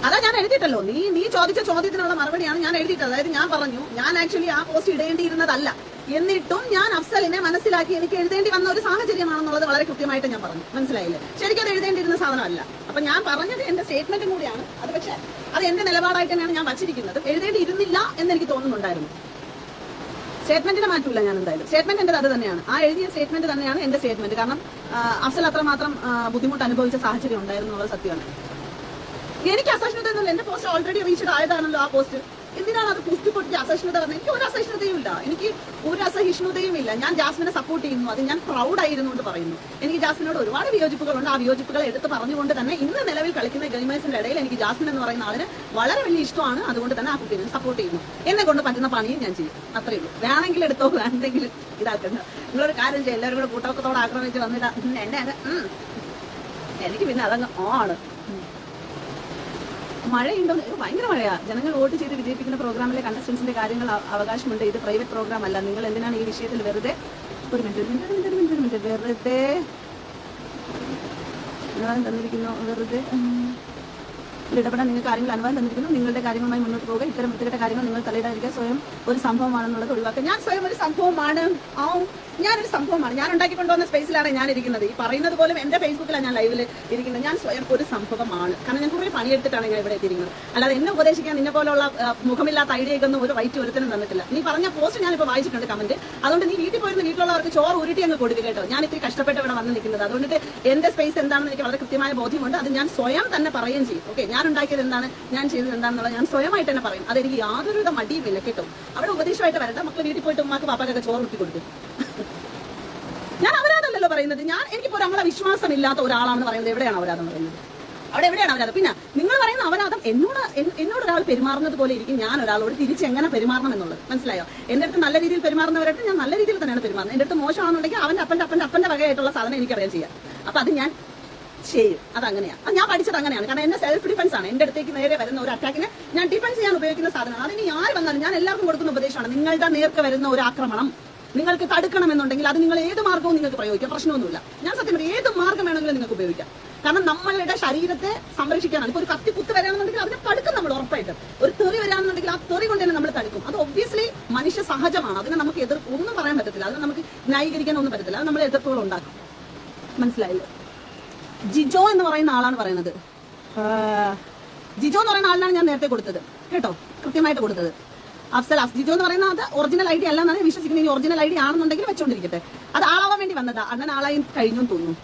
അതാ ഞാൻ എഴുതിയിട്ടല്ലോ, നീ ചോദിച്ച ചോദ്യത്തിനുള്ള മറുപടിയാണ് ഞാൻ എഴുതിയിട്ടത്. അതായത് ഞാൻ പറഞ്ഞു, ഞാൻ ആക്ച്വലി ആ പോസ്റ്റ് ഇടേണ്ടിയിരുന്നതല്ല, എന്നിട്ടും ഞാൻ അഫ്സലിനെ മനസ്സിലാക്കി എനിക്ക് എഴുതേണ്ടി വന്ന ഒരു സാഹചര്യമാണെന്നുള്ളത് വളരെ കൃത്യമായിട്ട് ഞാൻ പറഞ്ഞു. മനസ്സിലായില്ലേ? ശരിക്കും അത് എഴുതേണ്ടിയിരുന്ന സാധനമല്ല. അപ്പൊ ഞാൻ പറഞ്ഞത് എന്റെ സ്റ്റേറ്റ്മെന്റും കൂടിയാണ് അത്. പക്ഷെ അത് എന്റെ നിലപാടായിട്ട് തന്നെയാണ് ഞാൻ വച്ചിരിക്കുന്നത്. എഴുതേണ്ടിയിരുന്നില്ല എന്ന് എനിക്ക് തോന്നുന്നുണ്ടായിരുന്നു. സ്റ്റേറ്റ്മെന്റിനെ മാറ്റൂല ഞാൻ എന്തായാലും. സ്റ്റേറ്റ്മെന്റ് എന്റെ അത് തന്നെയാണ്, ആ എഴുതിയ സ്റ്റേറ്റ്മെന്റ് തന്നെയാണ് എന്റെ സ്റ്റേറ്റ്മെന്റ്. കാരണം അഫ്സൽ അത്രമാത്രം ബുദ്ധിമുട്ട് അനുഭവിച്ച സാഹചര്യം ഉണ്ടായിരുന്നു എന്നുള്ളത് സത്യമാണ്. എനിക്ക് അസഹിഷ്ണുത ഒന്നുമില്ല. എന്റെ പോസ്റ്റ് ഓൾറെഡി റീച്ച്ഡ് ആയതാണല്ലോ ആ പോസ്റ്റ്. എന്തിനാണ് അത് കുത്തിപ്പൊട്ടി അസഹിഷ്ണുത പറഞ്ഞത്? എനിക്ക് ഒരു അസഹിഷ്ണുതയും ഇല്ല, എനിക്ക് ഒരു അസഹിഷ്ണുതയും ഇല്ല. ഞാൻ ജാസ്മിനെ സപ്പോർട്ട് ചെയ്യുന്നു, അത് ഞാൻ പ്രൗഡ് ആയിരുന്നുകൊണ്ട് പറയുന്നു. എനിക്ക് ജാസ്മിനോട് ഒരുപാട് വിയോജിപ്പുകളുണ്ട്. ആ വിയോജിപ്പുകളെ എടുത്ത് പറഞ്ഞുകൊണ്ട് തന്നെ ഇന്ന് നിലവിൽ കളിക്കുന്ന ഗെയിമേഴ്സിന്റെ ഇടയിൽ എനിക്ക് ജാസ്മിൻ എന്ന് പറയുന്ന ആളിന് വളരെ വലിയ ഇഷ്ടമാണ്. അതുകൊണ്ട് തന്നെ ആ കുട്ടീനെ സപ്പോർട്ട് ചെയ്യുന്നു. എന്നെ കൊണ്ട് പറ്റുന്ന പണിയും ഞാൻ ചെയ്യും, അത്രയേ ഉള്ളൂ. വേണമെങ്കിൽ എടുത്തോ, വേണ്ടെങ്കിൽ ഇതാക്കണ്ട. നിങ്ങളൊരു കാര്യം ചെയ്യും, എല്ലാവരും കൂടെ കൂട്ടത്തോടെ ആക്രമിച്ച് വന്നിട്ട് എന്നെ എനിക്ക് പിന്നെ അതങ്ങ് ആണ്. മഴയുണ്ടോ? ഭയങ്കര മഴയാ. ജനങ്ങൾ വോട്ട് ചെയ്ത് വിജയിപ്പിക്കുന്ന പ്രോഗ്രാമിലെ കണ്ടസ്റ്റൻസിന്റെ കാര്യങ്ങൾ അവകാശമുണ്ട്. ഇത് പ്രൈവറ്റ് പ്രോഗ്രാം അല്ല. നിങ്ങൾ എന്തിനാണ് ഈ വിഷയത്തിൽ വെറുതെ ഒരു മിനിറ്റ് വെറുതെ തന്നിരിക്കുന്നു, വെറുതെ ഇടപെടാൻ നിങ്ങൾക്ക് കാര്യങ്ങൾ അനുവാദം തന്നിരിക്കുന്നു. നിങ്ങളുടെ കാര്യങ്ങളുമായി മുന്നോട്ട് പോകുക. ഇത്തരം വൃത്തികെട്ട കാര്യങ്ങൾ നിങ്ങൾ തലയിടാതിരിക്കുക. സ്വയം ഒരു സംഭവമാണെന്നുള്ളത് ഒഴിവാക്കുക. ഞാൻ സ്വയം ഒരു സംഭവമാണ്. ഞാനൊരു സംഭവമാണ്. ഞാൻ ഉണ്ടാക്കിക്കൊണ്ടുവന്ന സ്പേസിലാണ് ഞാൻ ഇരിക്കുന്നത്. ഈ പറയുന്നത് പോലും എന്റെ ഫേസ്ബുക്കിലാണ് ഞാൻ ലൈവിൽ ഇരിക്കുന്നത്. ഞാൻ സ്വയം ഒരു സംഭവമാണ്. കാരണം ഞാൻ കുറെ പണിയെടുത്തിട്ടാണ് ഞാൻ ഇവിടെ എത്തിയിരിക്കുന്നത്. അല്ലാതെ എന്നെ ഉപദേശിക്കാൻ നിന്നെ പോലുള്ള മുഖമില്ലാത്ത ഐഡിയയൊന്നും ഒരു വൈറ്റ് ഒരുത്തനും തന്നിട്ടില്ല. നീ പറഞ്ഞ പോസ്റ്റ് ഞാനിപ്പോൾ വായിച്ചിട്ടുണ്ട്, കമന്റ്. അതുകൊണ്ട് നീ വീട്ടിൽ പോയിരുന്ന വീട്ടിലുള്ളവർക്ക് ചോറ് ഉരുട്ടി അങ്ങ് കൊടുക്കുക കേട്ടോ. ഞാൻ ഇത്തിരി കഷ്ടപ്പെട്ട് ഇവിടെ വന്ന് നിൽക്കുന്നത്. അതുകൊണ്ട് എന്റെ സ്പേസ് എന്താണെന്ന് എനിക്ക് വളരെ കൃത്യമായ ബോധ്യമുണ്ട്. അത് ഞാൻ സ്വയം തന്നെ പറയുകയും ചെയ്യും. ഓക്കെ, ഞാൻ ഉണ്ടാക്കിയത് എന്താണ്, ഞാൻ ചെയ്തത് എന്താണെന്നുള്ളത് ഞാൻ സ്വയമായിട്ട് തന്നെ പറയും. അതെനിക്ക് യാതൊരുവിധ മടിയുമില്ല കേട്ടോ. അവിടെ ഉപദേശമായിട്ട് വരണ്ട. മക്കൾ വീട്ടിൽ പോയിട്ട് ഉമ്മാക്ക് പാപ്പാക്കൊക്കെ ചോറ് ഉരുട്ടി കൊടുക്കും. ഞാൻ അപരാധമല്ലല്ലോ പറയുന്നത്. എനിക്കിപ്പോ നമ്മളെ വിശ്വാസമില്ലാത്ത ഒരാളാണെന്ന് പറയുന്നത് എവിടെയാണ് അപരാധം പറയുന്നത്? അവിടെ എവിടെയാണ് അപരാധം? പിന്നെ നിങ്ങൾ പറയുന്ന അപരാധം എന്നോട് ഒരാൾ പെരുമാറുന്നത് പോലെ ഇരിക്കും ഞാൻ ഒരാളോട് തിരിച്ച് എങ്ങനെ പെരുമാറണം എന്നുള്ളത്. മനസ്സിലായോ? എന്റെ അടുത്ത് നല്ല രീതിയിൽ പെരുമാറുന്നവരായിട്ട് ഞാൻ നല്ല രീതിയിൽ തന്നെയാണ് പെരുമാറുന്നത്. എന്റെ അടുത്ത് മോശമാണെന്നുണ്ടെങ്കിൽ അപ്പന്റെ വകയായിട്ടുള്ള സാധനം എനിക്കറിയാൻ ചെയ്യാം. അപ്പൊ അത് ഞാൻ ചെയ്യും. അതങ്ങനെയാണ്. അത് ഞാൻ പഠിച്ചത് അങ്ങനെയാണ്. കാരണം എന്റെ സെൽഫ് ഡിഫൻസ് ആണ്. എന്റെ അടുത്തേക്ക് നേരെ വരുന്ന ഒരു അറ്റാക്കിനെ ഞാൻ ഡിഫൻസ് ചെയ്യാൻ ഉപയോഗിക്കുന്ന സാധനമാണ്. അതിന് ആര് വന്നാലും ഞാൻ എല്ലാവർക്കും കൊടുക്കുന്ന ഉപദേശമാണ്. നിങ്ങളുടെ നേർക്ക് വരുന്ന ഒരു ആക്രമണം നിങ്ങൾക്ക് തടുക്കണമെന്നുണ്ടെങ്കിൽ അത് നിങ്ങൾ ഏത് മാർഗവും നിങ്ങൾക്ക് പ്രയോഗിക്കാം, പ്രശ്നമൊന്നുമില്ല. ഞാൻ സത്യം പറയും, ഏത് മാർഗം വേണമെങ്കിലും നിങ്ങൾക്ക് ഉപയോഗിക്കാം. കാരണം നമ്മളുടെ ശരീരത്തെ സംരക്ഷിക്കാനാണ്. ഇപ്പൊ ഒരു കത്തി കുത്ത് വരാണെന്നുണ്ടെങ്കിൽ അതിനെ തടുക്കും നമ്മൾ ഉറപ്പായിട്ട്. ഒരു തെറി വരാണെന്നുണ്ടെങ്കിൽ ആ തെറി കൊണ്ട് തന്നെ നമ്മൾ തടുക്കും. അത് ഒബ്വിയസ്ലി മനുഷ്യ സഹജമാണ്. അതിനെ നമുക്ക് ഒന്നും പറയാൻ പറ്റത്തില്ല. അതിനെ നമുക്ക് ന്യായീകരിക്കാൻ ഒന്നും പറ്റത്തില്ല. അത് നമ്മൾ എതിർപ്പുകൾ ഉണ്ടാക്കും. മനസ്സിലായില്ലേ? ജിജോ എന്ന് പറയുന്ന ആളാണ് പറയുന്നത്. ജിജോ എന്ന് പറയുന്ന ആളിനാണ് ഞാൻ നേരത്തെ കൊടുത്തത് കേട്ടോ, കൃത്യമായിട്ട് കൊടുത്തത്. ജിജോ എന്ന് പറയുന്നത് അത് ഒറിജിനൽ ഐഡി അല്ല എന്നാണ് വിശ്വസിക്കുന്നത്. ഒറിജിനൽ ഐഡി ആണെന്നുണ്ടെങ്കിൽ വെച്ചോണ്ടിരിക്കട്ടെ. അത് ആളാവാൻ വേണ്ടി വന്നതാ. അണ്ണൻ ആളായി കഴിഞ്ഞു തോന്നുന്നു.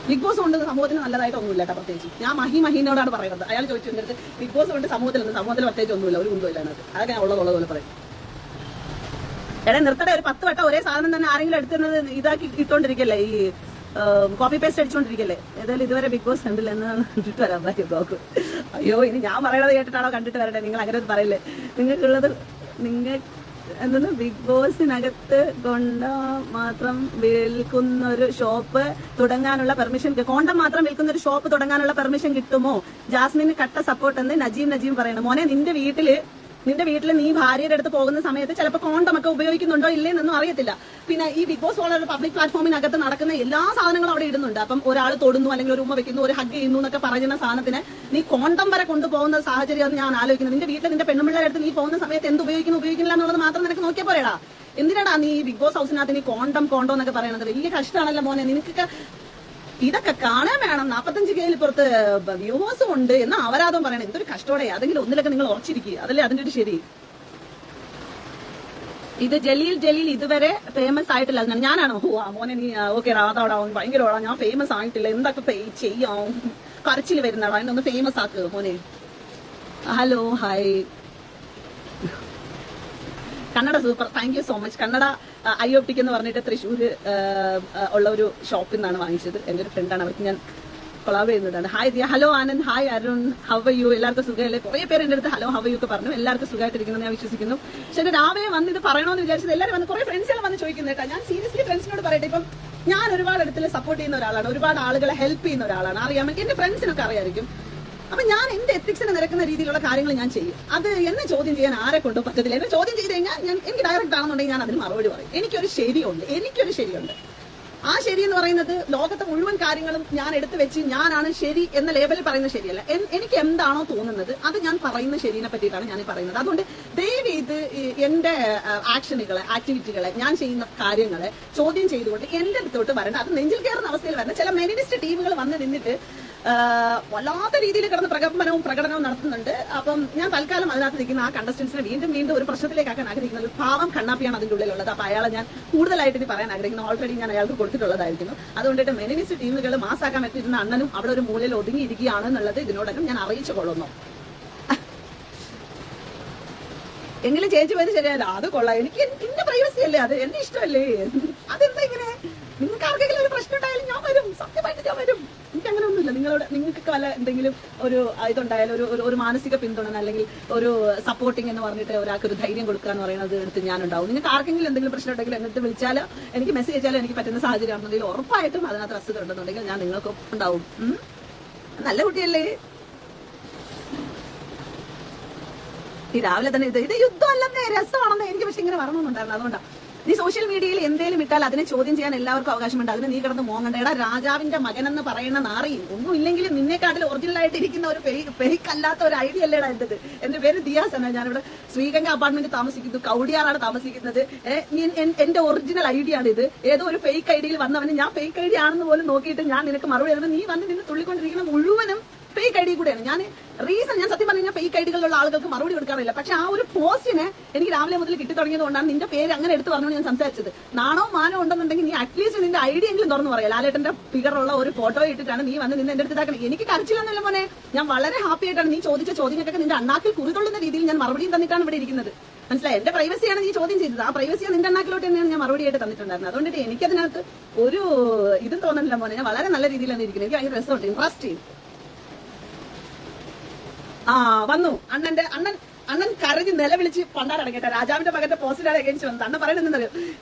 ബിഗ് ബോസ് കൊണ്ട് സമൂഹത്തിന് നല്ലതായിട്ട് ഒന്നുമില്ല കേട്ടോ. പ്രത്യേകിച്ച് ഞാൻ മഹീനോടാണ് പറയുന്നത്. അയാൾ ചോദിച്ചിട്ടുണ്ട് ബിഗ് ബോസ് കൊണ്ട് സമൂഹത്തിൽ പ്രത്യേകിച്ച് ഒന്നുമില്ല, ഒരു കുന്തമില്ല അതിനകത്ത്. അതൊക്കെ ഞാൻ ഉള്ളതുപോലെ പറയും. എടാ നിർത്തടെ, ഒരു 10 വട്ടം ഒരേ സാധനം തന്നെ ആരെങ്കിലും എടുക്കുന്നത് ഇതാക്കി ഇട്ടോണ്ടിരിക്കല്ലേ, ഈ കോപ്പി പേസ്റ്റ് അടിച്ചോണ്ടിരിക്കല്ലേ. ഏതായാലും ഇതുവരെ ബിഗ് ബോസ് കണ്ടില്ല എന്ന് കണ്ടിട്ട് വരാൻ പറ്റും നോക്ക്. അയ്യോ, ഇനി ഞാൻ പറയണത് കേട്ടിട്ടാണോ കണ്ടിട്ട് വരട്ടെ. നിങ്ങൾ അങ്ങനെ പറയില്ലേ. നിങ്ങൾക്കുള്ളത് നിങ്ങൾ എന്തെന്ന് ബിഗ് ബോസിനകത്ത് കൊണ്ട് മാത്രം വിൽക്കുന്ന ഒരു ഷോപ്പ് തുടങ്ങാനുള്ള പെർമിഷൻ, കോണ്ടം മാത്രം വിൽക്കുന്ന ഒരു ഷോപ്പ് തുടങ്ങാനുള്ള പെർമിഷൻ കിട്ടുമോ? ജാസ്മിന് കട്ട സപ്പോർട്ട് എന്ന് നജീം പറയണം. മോനെ, നിന്റെ വീട്ടിൽ നീ ഭാര്യയുടെ അടുത്ത് പോകുന്ന സമയത്ത് ചിലപ്പോൾ കോണ്ടം ഒക്കെ ഉപയോഗിക്കുന്നുണ്ടോ ഇല്ലേന്നൊന്നും അറിയത്തില്ല. പിന്നെ ഈ ബിഗ് ബോസ് പോലുള്ള പബ്ലിക് പ്ലാറ്റ്ഫോമിനകത്ത് നടക്കുന്ന എല്ലാ സാധനങ്ങളും അവിടെ ഇടുന്നുണ്ട്. അപ്പം ഒരാൾ തൊടുന്നു, അല്ലെങ്കിൽ ഒരു ഉമ്മ വെക്കുന്നു, ഒരു ഹഗ് ചെയ്യുന്നു എന്നൊക്കെ പറയുന്ന സാധനത്തിന് നീ കോണ്ടം വരെ കൊണ്ടുപോകുന്ന സാഹചര്യം ഞാൻ ആലോചിക്കുന്നത്. നിന്റെ വീട്ടിൽ നിന്റെ പെണ്ണുമ്പിള്ളയുടെ അടുത്ത് നീ പോകുന്ന സമയത്ത് എന്ത് ഉപയോഗിക്കുന്നില്ല എന്നുള്ളത് മാത്രം നിനക്ക് നോക്കിയാൽ പോരെടാ. എന്തിനാടാ നീ ബിഗ് ബോസ് ഹൗസിനകത്ത് നീ കോണ്ടം എന്നൊക്കെ പറയുന്നത്? വലിയ കഷ്ടമാണല്ലോ മോനെ. നിനക്കൊക്കെ ഇതൊക്കെ കാണാൻ വേണം. 45K പുറത്ത് വ്യൂവേഴ്സും ഉണ്ട് എന്ന് അവരാതും പറയണം. എന്തൊരു കഷ്ടോടെ. അതെങ്കിലും ഒന്നിലൊക്കെ നിങ്ങൾ ഉറച്ചിരിക്കുക, അതല്ലേ അതിന്റെ ഒരു ശരി. ഇത് ജലീൽ ഇതുവരെ ഫേമസ് ആയിട്ടില്ല. ഞാനാണോ? മോനെ നീ ഓക്കെ അതോടാ ഭയങ്കര ഓടാ, ഞാൻ ഫേമസ് ആയിട്ടില്ല, എന്തൊക്കെ ചെയ്യാം, കരച്ചിൽ വരുന്നടാ, എന്നൊന്ന് ഫേമസ് ആക്കുക മോനെ. Hello, hi. Kannada super, thank you so much. Kannada IOPTIC എന്ന് പറഞ്ഞിട്ട് തൃശ്ശൂർ ഉള്ള ഒരു ഷോപ്പിൽ നിന്നാണ് വാങ്ങിച്ചത്. എൻ്റെ ഒരു ഫ്രണ്ടാണ്, അവർക്ക് ഞാൻ കൊളാബ് ചെയ്യുന്നതാണ്. Hi Diya, hello Anand, hi Arun, how are you? എല്ലാവർക്കും സുഖമല്ലേ? കുറെ പേര് എൻ്റെ അടുത്ത് ഹലോ ഹൗ ആർ യു ഒക്കെ പറഞ്ഞു. എല്ലാവർക്കും സുഖമായിട്ടിരിക്കുന്നു ഞാൻ വിശ്വസിക്കുന്നു. പക്ഷെ രാവിലെ വന്ന് ഇത് പറയണമെന്ന് വിചാരിച്ചത് എല്ലാവരും വന്ന് കുറെ ഫ്രണ്ട്സുകൾ വന്ന് ചോദിക്കുന്നത് കേട്ടോ. ഞാൻ സീരിയസ്ലി ഫ്രണ്ട്സിനോട് പറയട്ടെ, ഇപ്പം ഞാൻ ഒരുപാട് ഇടത്തിൽ സപ്പോർട്ട് ചെയ്യുന്ന ഒരാളാണ്, ഒരുപാട് ആളുകളെ ഹെൽപ്പ് ചെയ്യുന്ന ഒരാളാണ്. അറിയാം, എന്റെ ഫ്രണ്ട്സിനൊക്കെ അറിയായിരിക്കും. അപ്പൊ ഞാൻ എന്റെ എത്തിക്സിന് നിരക്കുന്ന രീതിയിലുള്ള കാര്യങ്ങൾ ഞാൻ ചെയ്യും. അത് എന്നെ ചോദ്യം ചെയ്യാൻ ആരെ കൊണ്ടും പറ്റത്തില്ല. എന്നെ ചോദ്യം ചെയ്ത് കഴിഞ്ഞാൽ എനിക്ക് ഡയറക്റ്റ് ആണെന്നുണ്ടെങ്കിൽ ഞാൻ അതിന് മറുപടി പറയും. എനിക്കൊരു ശരിയുണ്ട്. ആ ശരി എന്ന് പറയുന്നത് ലോകത്തെ മുഴുവൻ കാര്യങ്ങളും ഞാൻ എടുത്തു വെച്ച് ഞാനാണ് ശരി എന്ന ലേബലിൽ പറയുന്നത് ശരിയല്ല. എനിക്ക് എന്താണോ തോന്നുന്നത് അത് ഞാൻ പറയുന്ന ശരിയെ പറ്റിയിട്ടാണ് ഞാൻ പറയുന്നത്. അതുകൊണ്ട് ദയവ് ഇത് എന്റെ ആക്ടിവിറ്റികളെ ഞാൻ ചെയ്യുന്ന കാര്യങ്ങളെ ചോദ്യം ചെയ്തുകൊണ്ട് എന്റെ അടുത്തോട്ട് വരേണ്ട. അത് നെഞ്ചിൽ കയറുന്ന അവസ്ഥയിൽ വരണം. ചില മെനിനിസ്റ്റ് ടീമുകൾ വന്ന് നിന്നിട്ട് വല്ലാത്ത രീതിയിൽ കിടന്ന് പ്രകടനവും നടത്തുന്നുണ്ട്. അപ്പം ഞാൻ തൽക്കാലം അതിനകത്ത് നിൽക്കുന്ന ആ കണ്ടസ്റ്റൻസിനെ വീണ്ടും ഒരു പ്രശ്നത്തിലേക്കാക്കാൻ ആഗ്രഹിക്കുന്നത് പാവം കണ്ണാപ്പിയാണ് അതിന്റെ ഉള്ളിലുള്ളത്. അപ്പൊ അയാളെ ഞാൻ കൂടുതലായിട്ട് ഇനി പറയാൻ ആഗ്രഹിക്കുന്നു. ഓൾറെഡി ഞാൻ അയാൾക്ക് കൊടുത്തിട്ടുള്ളതായിരിക്കുന്നു. അതുകൊണ്ടിട്ട് മെനിനിസ്റ്റ് ടീമുകൾ മാസാക്കാൻ പറ്റിയിരുന്ന അണ്ണനും അവിടെ ഒരു മൂലയിൽ ഒതുങ്ങിയിരിക്കുകയാണ് എന്നുള്ളത് ഇതിനോടകം ഞാൻ അറിയിച്ചു കൊള്ളുന്നു. എങ്കിലും ചേച്ചി പോയത് ശരിയല്ല. അത് കൊള്ളാം. എനിക്ക് എന്റെ പ്രൈവസി അല്ലേ, അത് എന്റെ ഇഷ്ടമല്ലേ. അതെന്താ ഇങ്ങനെ? നിങ്ങൾക്ക് ആർക്കെങ്കിലും ഒരു പ്രശ്നം ഉണ്ടായാലും ഞാൻ വരും, സത്യമായിട്ട് ഞാൻ വരും. എനിക്ക് അങ്ങനെ ഒന്നുമില്ല. നിങ്ങൾക്ക് വല്ല എന്തെങ്കിലും ഒരു ഇതുണ്ടായാലും ഒരു മാനസിക പിന്തുണ അല്ലെങ്കിൽ ഒരു സപ്പോർട്ടിങ് എന്ന് പറഞ്ഞിട്ട് ഒരാൾക്ക് ഒരു ധൈര്യം കൊടുക്കുക എന്ന് പറയുന്നത് എടുത്ത് ഞാനുണ്ടാവും. നിങ്ങൾക്ക് ആർക്കെങ്കിലും എന്തെങ്കിലും പ്രശ്നം ഉണ്ടെങ്കിൽ എന്നിട്ട് വിളിച്ചാലോ എനിക്ക് മെസ്സേജ് അയച്ചാലോ എനിക്ക് പറ്റുന്ന സാഹചര്യം ആണെന്നുണ്ടെങ്കിൽ ഉറപ്പായിട്ടും അതിനകത്ത് അസുഖം ഉണ്ടെന്നുണ്ടെങ്കിൽ ഞാൻ നിങ്ങൾക്ക് ഉണ്ടാവും. നല്ല കുട്ടിയല്ലേ. ഈ രാവിലെ തന്നെ ഇത് യുദ്ധമല്ലെന്നേ, രസമാണെന്നേ. എനിക്ക് പക്ഷെ ഇങ്ങനെ വരണമെന്നുണ്ടായിരുന്നു. അതുകൊണ്ടാണ് നീ സോഷ്യൽ മീഡിയയിൽ എന്തെങ്കിലും ഇട്ടാൽ അതിനെ ചോദ്യം ചെയ്യാൻ എല്ലാവർക്കും അവകാശമുണ്ട്. അതിന് നീ കിടന്ന് മോങ്ങണ്ട. എടാ, രാജാവിന്റെ മകനെന്ന് പറയുന്ന നാറിയും ഒന്നും ഇല്ലെങ്കിലും നിന്നെക്കാട്ടിൽ ഒറിജിനൽ ആയിട്ട് ഇരിക്കുന്ന ഒരു ഫേക്കല്ലാത്ത ഒരു ഐഡിയ അല്ലേടാ എന്റേത്. എന്റെ പേര് ദിയാസാണ്. ഞാനിവിടെ ശ്രീഗംഗ അപ്പാർട്ട്മെന്റ് താമസിക്കുന്നു, കൗടിയാറാണ് താമസിക്കുന്നത്. എന്റെ ഒറിജിനൽ ഐഡിയ ആണ് ഇത്. ഏതോ ഒരു ഫേക്ക് ഐഡിയയിൽ വന്നവന് ഞാൻ ഫേക്ക് ഐഡിയ ആണെന്ന് പോലും നോക്കിയിട്ട് ഞാൻ നിനക്ക് മറുപടി തരുന്നത് നീ വന്ന് നിന്ന് തുള്ളിക്കൊണ്ടിരിക്കുന്ന മുഴുവനും ഫേക്ക് ഐഡിയ കൂടെയാണ്. ഞാൻ സത്യം പറഞ്ഞാൽ ഫേക്ക് ഐഡികളുള്ള ആളുകൾക്ക് മറുപടി കൊടുക്കാറില്ല. പക്ഷെ ആ ഒരു പോസ്റ്റിന് എനിക്ക് രാവിലെ മുതൽ കിട്ടി തുടങ്ങിയതുകൊണ്ടാണ് നിന്റെ പേര് അങ്ങനെ എടുത്ത് പറഞ്ഞു ഞാൻ സംസാരിച്ചത്. നാണോ മാനോ ഉണ്ടെന്നുണ്ടെങ്കിൽ നീ അറ്റ്ലീസ്റ്റ് നിന്റെ ഐഡിയ എങ്കിലും തുറന്നു പറയാം. ലാലേട്ടന്റെ ഫിഗറുള്ള ഒരു ഫോട്ടോ ഇട്ടിട്ടാണ് നീ വന്ന് നിന്നെ എന്റെ അടുത്ത് ഇതാക്കണം. എനിക്ക് കരച്ചില്ലെന്നല്ല മോനെ, ഞാൻ വളരെ ഹാപ്പി ആയിട്ടാണ് നീ ചോദിച്ച ചോദ്യങ്ങൾക്കൊക്കെ നിന്റെ അണ്ണാക്കിൽ കുറികൊള്ളുന്ന രീതിയിൽ ഞാൻ മറുപടിയും തന്നിട്ടാണ് ഇവിടെ ഇരിക്കുന്നത്. മനസ്സിലായി? എന്റെ പ്രൈവസിയാണ് നീ ചോദ്യം ചെയ്തത്. ആ പ്രൈവസിയാണ് നിന്റെ അണ്ണാക്കിലോട്ട് തന്നെയാണ് ഞാൻ മറുപടിയായിട്ട് തന്നിട്ടുണ്ടായിരുന്നത്. അതുകൊണ്ടിട്ട് എനിക്കതിനകത്ത് ഒരു ഇതും തോന്നുന്നില്ല മോനെ. ഞാൻ വളരെ നല്ല രീതിയിലാണ് ഇരിക്കുന്നത്. എനിക്ക് ഭയങ്കര രസമുണ്ട്, ഇൻട്രസ്റ്റ് ചെയ്യും. വന്നു അണ്ണൻ കരഞ്ഞ് നിലവിളിച്ച് പണ്ടാരടങ്ങട്ടെ. രാജാവിന്റെ മകന്റെ പോസ്റ്റിലാണ് എഗൻസ്റ്റ് വന്നത്. അണ്ണൻ പറയുന്നത്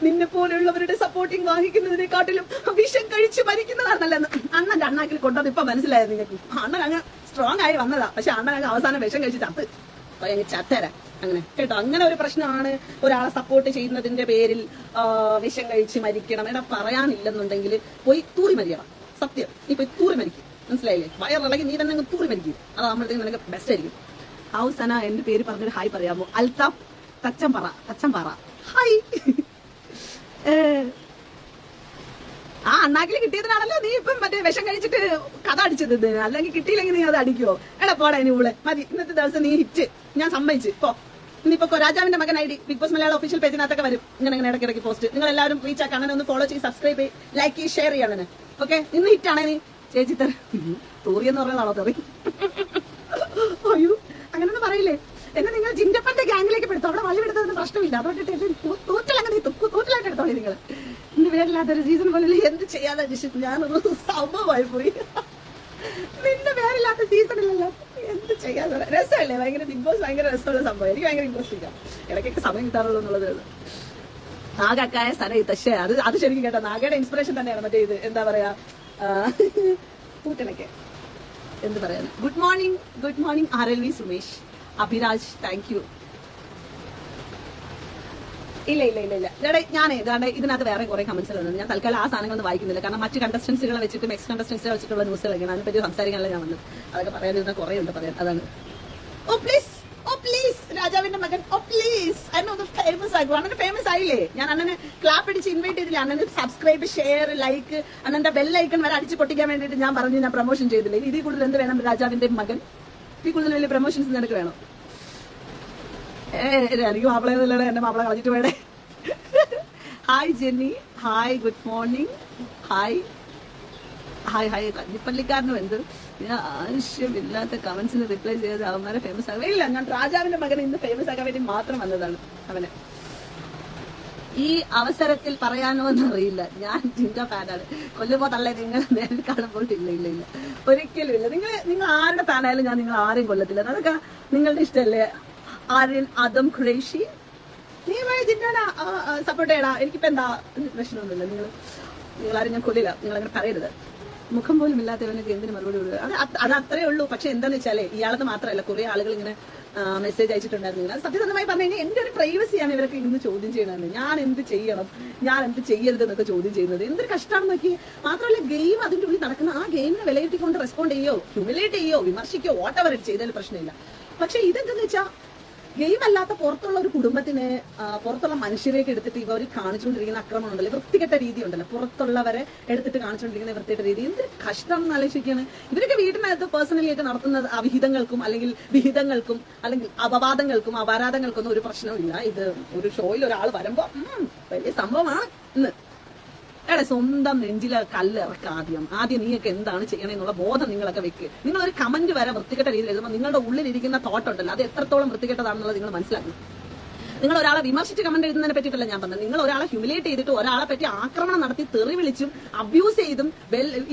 നിന്നെ പോലെയുള്ളവരുടെ സപ്പോർട്ടിങ് വാങ്ങിക്കുന്നതിനെക്കാട്ടിലും വിഷം കഴിച്ച് മരിക്കുന്നതാണ് നല്ലതെന്ന്. അണ്ണന്റെ അണ്ണാക്കിൽ കൊണ്ടത് ഇപ്പൊ മനസ്സിലായത് നിങ്ങൾക്ക്. അണ്ണൻ അങ്ങ് സ്ട്രോങ് ആയി വന്നതാ. പക്ഷെ അണ്ണൻ അങ്ങ് അവസാനം വിഷം കഴിച്ച് ചത്തരാ അങ്ങനെ കേട്ടോ. അങ്ങനെ ഒരു പ്രശ്നമാണ് ഒരാളെ സപ്പോർട്ട് ചെയ്യുന്നതിന്റെ പേരിൽ വിഷം കഴിച്ച് മരിക്കണം. എടാ, പറയാനില്ലെന്നുണ്ടെങ്കിൽ പോയി തൂറി മരിയണം. സത്യം, നീ പോയി തൂറി മരിക്കും. മനസ്സിലായില്ലേ? വയറിളകി നീ തന്നെ തൂറി മരിക്കും. അതാകുമ്പോഴത്തേക്ക് നിനക്ക് ബെസ്റ്റ് ആയിരിക്കും. ഹൗസന, എന്റെ പേര് പറഞ്ഞൊരു ഹായ് പറയാമോ? അൽതാഫ് തച്ചമ്പാറ ഹായ്. ആ അണ്ണാക്കിൽ കിട്ടിയതിനാണല്ലോ നീ ഇപ്പം മറ്റേ വിഷം കഴിച്ചിട്ട് കഥ അടിച്ചത്. അല്ലെങ്കിൽ കിട്ടിയില്ലെങ്കിൽ നീ അത് അടിക്കുവോ? എടാ പോടാ, ഇനി ഊളെ മതി. ഇന്നത്തെ ദിവസം നീ ഹിറ്റ്. ഞാൻ സമ്മതിച്ച് ഇപ്പോ ഇനിയിപ്പോ രാജാവിന്റെ മകൻ ID Bigg Boss Malayalam official പേജിനകത്തൊക്കെ വരും. ഇങ്ങനെ ഇടയ്ക്കിടയ്ക്ക് പോസ്റ്റ്. നിങ്ങൾ എല്ലാവരും റീച്ച് ആക്കാൻ അങ്ങനെ ഒന്ന് ഫോളോ ചെയ്ത് സബ്സ്ക്രൈബ് ചെയ്ത് ലൈക്ക് ചെയ്ത് ഷെയർ ചെയ്യണം. ഓക്കെ, ഇന്ന് ഹിറ്റാണേ നീ ചേച്ചി തൂറിയെന്ന് പറഞ്ഞതാണോ തെറി? അയ്യോ, അങ്ങനൊന്നും പറയില്ലേ. എന്നെ നിങ്ങൾ ജിൻഡപ്പന്റെ ഗ്യാങ്ങിലേക്ക് പെടുത്തും. അവിടെ വഴി എടുത്തതിന് പ്രശ്നമില്ല. അതുകൊണ്ടിട്ട് തൂറ്റലങ്ങനെ തൂറ്റലായിട്ട് എടുത്തോളി നിങ്ങൾ. എന്റെ പേരില്ലാത്തൊരു സീസൺ പോലെ എന്ത് ചെയ്യാതെ ഞാനൊരു സംഭവമായി പോയി. നിന്റെ പേരില്ലാത്ത സീസണില്ലല്ലോ, എന്ത് ചെയ്യാതെ. രസമല്ലേ, ഭയങ്കര ബിഗ് ബോസ് ഭയങ്കര രസമുള്ള സംഭവം. എനിക്ക് ഭയങ്കര ഇൻട്രസ്റ്റിംഗ് ആണ്. ഇടയ്ക്കൊക്കെ സമയം കിട്ടാറുള്ളൂ എന്നുള്ളത്. നാഗക്കായ സ്ഥലത്ത് പക്ഷേ അത് ശരിക്കും കേട്ടോ, നാഗയുടെ ഇൻസ്പിറേഷൻ തന്നെയാണ് മറ്റേ ഇത് എന്താ പറയാ കൂട്ടിലൊക്കെ എന്ത് പറയാൻ. Good morning RLV Sumesh Abhiraj, thank you. ഇല്ല ഞാൻ ഇതിനകത്ത് വേറെ കുറെ കമന്റ്സ് ഉണ്ട്. ഞാൻ തൽക്കാലം ആ സാധനങ്ങളൊന്നും വായിക്കുന്നില്ല. കാരണം മറ്റ് കണ്ടസ്റ്റൻസുകളെ വെച്ചിട്ട് നെക്സ്റ്റ് കണ്ടസ്റ്റൻസിനെ വെച്ചിട്ടുള്ള ന്യൂസുകളൊക്കെയാണ്. അതിനെപ്പറ്റി സംസാരിക്കാനല്ല ഞാൻ വന്നത്. അതൊക്കെ പറയാനിരുന്ന കുറെ ഉണ്ട് പറയാൻ. അതാണ്. ഓ പ്ലീസ് രാജാവിന്റെ മകൻ, ഓ പ്ലീസ്. അന്നൊന്ന് ഫേമസ് ആകും. അണ്ണന് ഫേമസ് ആയില്ലേ? ഞാൻ അണ്ണനെ ക്ലാപ്പ് അടിച്ച് ഇൻവൈറ്റ് ചെയ്തില്ല. അണ്ണന് സബ്സ്ക്രൈബ്, ഷെയർ, ലൈക്ക്, അണ്ണന്റെ ബെൽ ഐക്കൺ വരെ അടിച്ച് പൊട്ടിക്കാൻ വേണ്ടിയിട്ട് ഞാൻ പറഞ്ഞു. ഞാൻ പ്രൊമോഷൻ ചെയ്തില്ലേ? ഇതിൽ കൂടുതൽ എന്ത് വേണം രാജാവിന്റെ മകൻ? ഇതിൽ കൂടുതൽ വലിയ പ്രൊമോഷൻസ് നിനക്ക് വേണം? എനിക്ക് മാപ്പിള എന്റെ മാപ്പിള കളഞ്ഞിട്ട് വേണേ. Hi Jenny, hi good morning, hi കഞ്ഞിപ്പള്ളിക്കാരനും എന്ത് ആവശ്യമില്ലാത്ത കമന്റ്സിന് റിപ്ലൈ ചെയ്ത് അവന്മാരെ ഫേമസ് ആകുക. ഇല്ല, ഞാൻ രാജാവിന്റെ മകനെ ഇന്ന് ഫേമസ് ആക്കാൻ വേണ്ടി മാത്രം വന്നതാണ്. അവനെ ഈ അവസരത്തിൽ പറയാനോ എന്നറിയില്ല. ഞാൻ ജിൻഡ ഫാനാണ്. കൊല്ലുമ്പോ തള്ളേ നിങ്ങൾ നേരിൽ കാണുമ്പോൾ ഇല്ല ഒരിക്കലും ഇല്ല. നിങ്ങൾ ആരുടെ ഫാനായാലും ഞാൻ നിങ്ങൾ ആരെയും കൊല്ലത്തില്ല. അതൊക്കെ നിങ്ങളുടെ ഇഷ്ടമല്ലേ. ആര്യൻ ആദം ഖുറേഷി, നീ ജിൻഡാ സപ്പോർട്ട് ചെയ്യടാ. എനിക്കിപ്പോ എന്താ പ്രശ്നമൊന്നുമില്ല. നിങ്ങളാരും ഞാൻ കൊല്ലില്ല. നിങ്ങളങ്ങനെ പറയരുത്. മുഖം പോലും ഇല്ലാത്തവനൊക്കെ എന്തിനു മറുപടി കൊടുക്കുക? അത് അത്രേ ഉള്ളൂ. പക്ഷെ എന്താന്ന് വെച്ചാലേ ഇയാളത് മാത്രമല്ല, കുറെ ആളുകൾ ഇങ്ങനെ മെസ്സേജ് അയച്ചിട്ടുണ്ടായിരുന്നു. സത്യസന്ധമായി പറഞ്ഞു കഴിഞ്ഞാൽ എന്റെ ഒരു പ്രൈവസിയാണ് ഇവരൊക്കെ ഇന്ന് ചോദ്യം ചെയ്യുന്നത്. ഞാൻ എന്ത് ചെയ്യണം, ഞാൻ എന്ത് ചെയ്യരുത് എന്നൊക്കെ ചോദ്യം ചെയ്യുന്നത് എന്തൊരു കഷ്ടമാണെന്ന് നോക്കി. മാത്രമല്ല ഗെയിം അതിന്റെ ഉള്ളിൽ നടക്കുന്ന ആ ഗെയിമിനെ വിലയിരുത്തിക്കൊണ്ട് റെസ്പോണ്ട് ചെയ്യോ, ഹ്യൂമിലേറ്റ് ചെയ്യോ, വിമർശിക്കോ, വാട്ട് എവർ ചെയ്താലും പ്രശ്നമില്ല. പക്ഷെ ഇതെന്തെന്ന് വെച്ചാൽ ഗെയിം അല്ലാത്ത പുറത്തുള്ള ഒരു കുടുംബത്തിനെ, പുറത്തുള്ള മനുഷ്യരേക്ക് എടുത്തിട്ട് ഇവർ കാണിച്ചുകൊണ്ടിരിക്കുന്ന ആക്രമണം ഉണ്ടല്ലോ, വൃത്തികെട്ട രീതി ഉണ്ടല്ലോ, പുറത്തുള്ളവരെ എടുത്തിട്ട് കാണിച്ചുകൊണ്ടിരിക്കുന്ന വൃത്തികെട്ട രീതി എന്ത് കഷ്ടം എന്ന് ആലോചിക്കുകയാണ്. ഇവരൊക്കെ വീട്ടിനകത്ത് പേഴ്സണലി ആയിട്ട് നടത്തുന്ന അവിഹിതങ്ങൾക്കും അല്ലെങ്കിൽ വിഹിതങ്ങൾക്കും അല്ലെങ്കിൽ അപവാദങ്ങൾക്കും അപരാധങ്ങൾക്കും ഒന്നും ഒരു പ്രശ്നമില്ല. ഇത് ഒരു ഷോയിൽ ഒരാൾ വരുമ്പോ വലിയ സംഭവമാണ് ഇന്ന്. എടാ, സ്വന്തം നെഞ്ചിലെ കല്ലിറക്കുക. ആദ്യം നീയൊക്കെ എന്താണ് ചെയ്യണമെന്നുള്ള ബോധം നിങ്ങളൊക്കെ വെക്ക്. നിങ്ങളൊരു കമന്റ് വരെ വൃത്തികെട്ട രീതിയിൽ എഴുതുമ്പോൾ നിങ്ങളുടെ ഉള്ളിലിരിക്കുന്ന തോട്ട് ഉണ്ടല്ലോ, അത് എത്രത്തോളം വൃത്തികെട്ടതാണെന്നുള്ളത് നിങ്ങൾ മനസ്സിലാക്കണം. നിങ്ങൾ ഒരാളെ വിമർശിച്ച് കമന്റ് എഴുതുന്നതിനെ പറ്റിയിട്ടല്ല ഞാൻ പറഞ്ഞത്. നിങ്ങൾ ഒരാളെ ഹ്യൂമിലേറ്റ് ചെയ്തിട്ട് ഒരാളെ പറ്റി ആക്രമണം നടത്തി തെറി വിളിച്ചും അബ്യൂസ് ചെയ്തും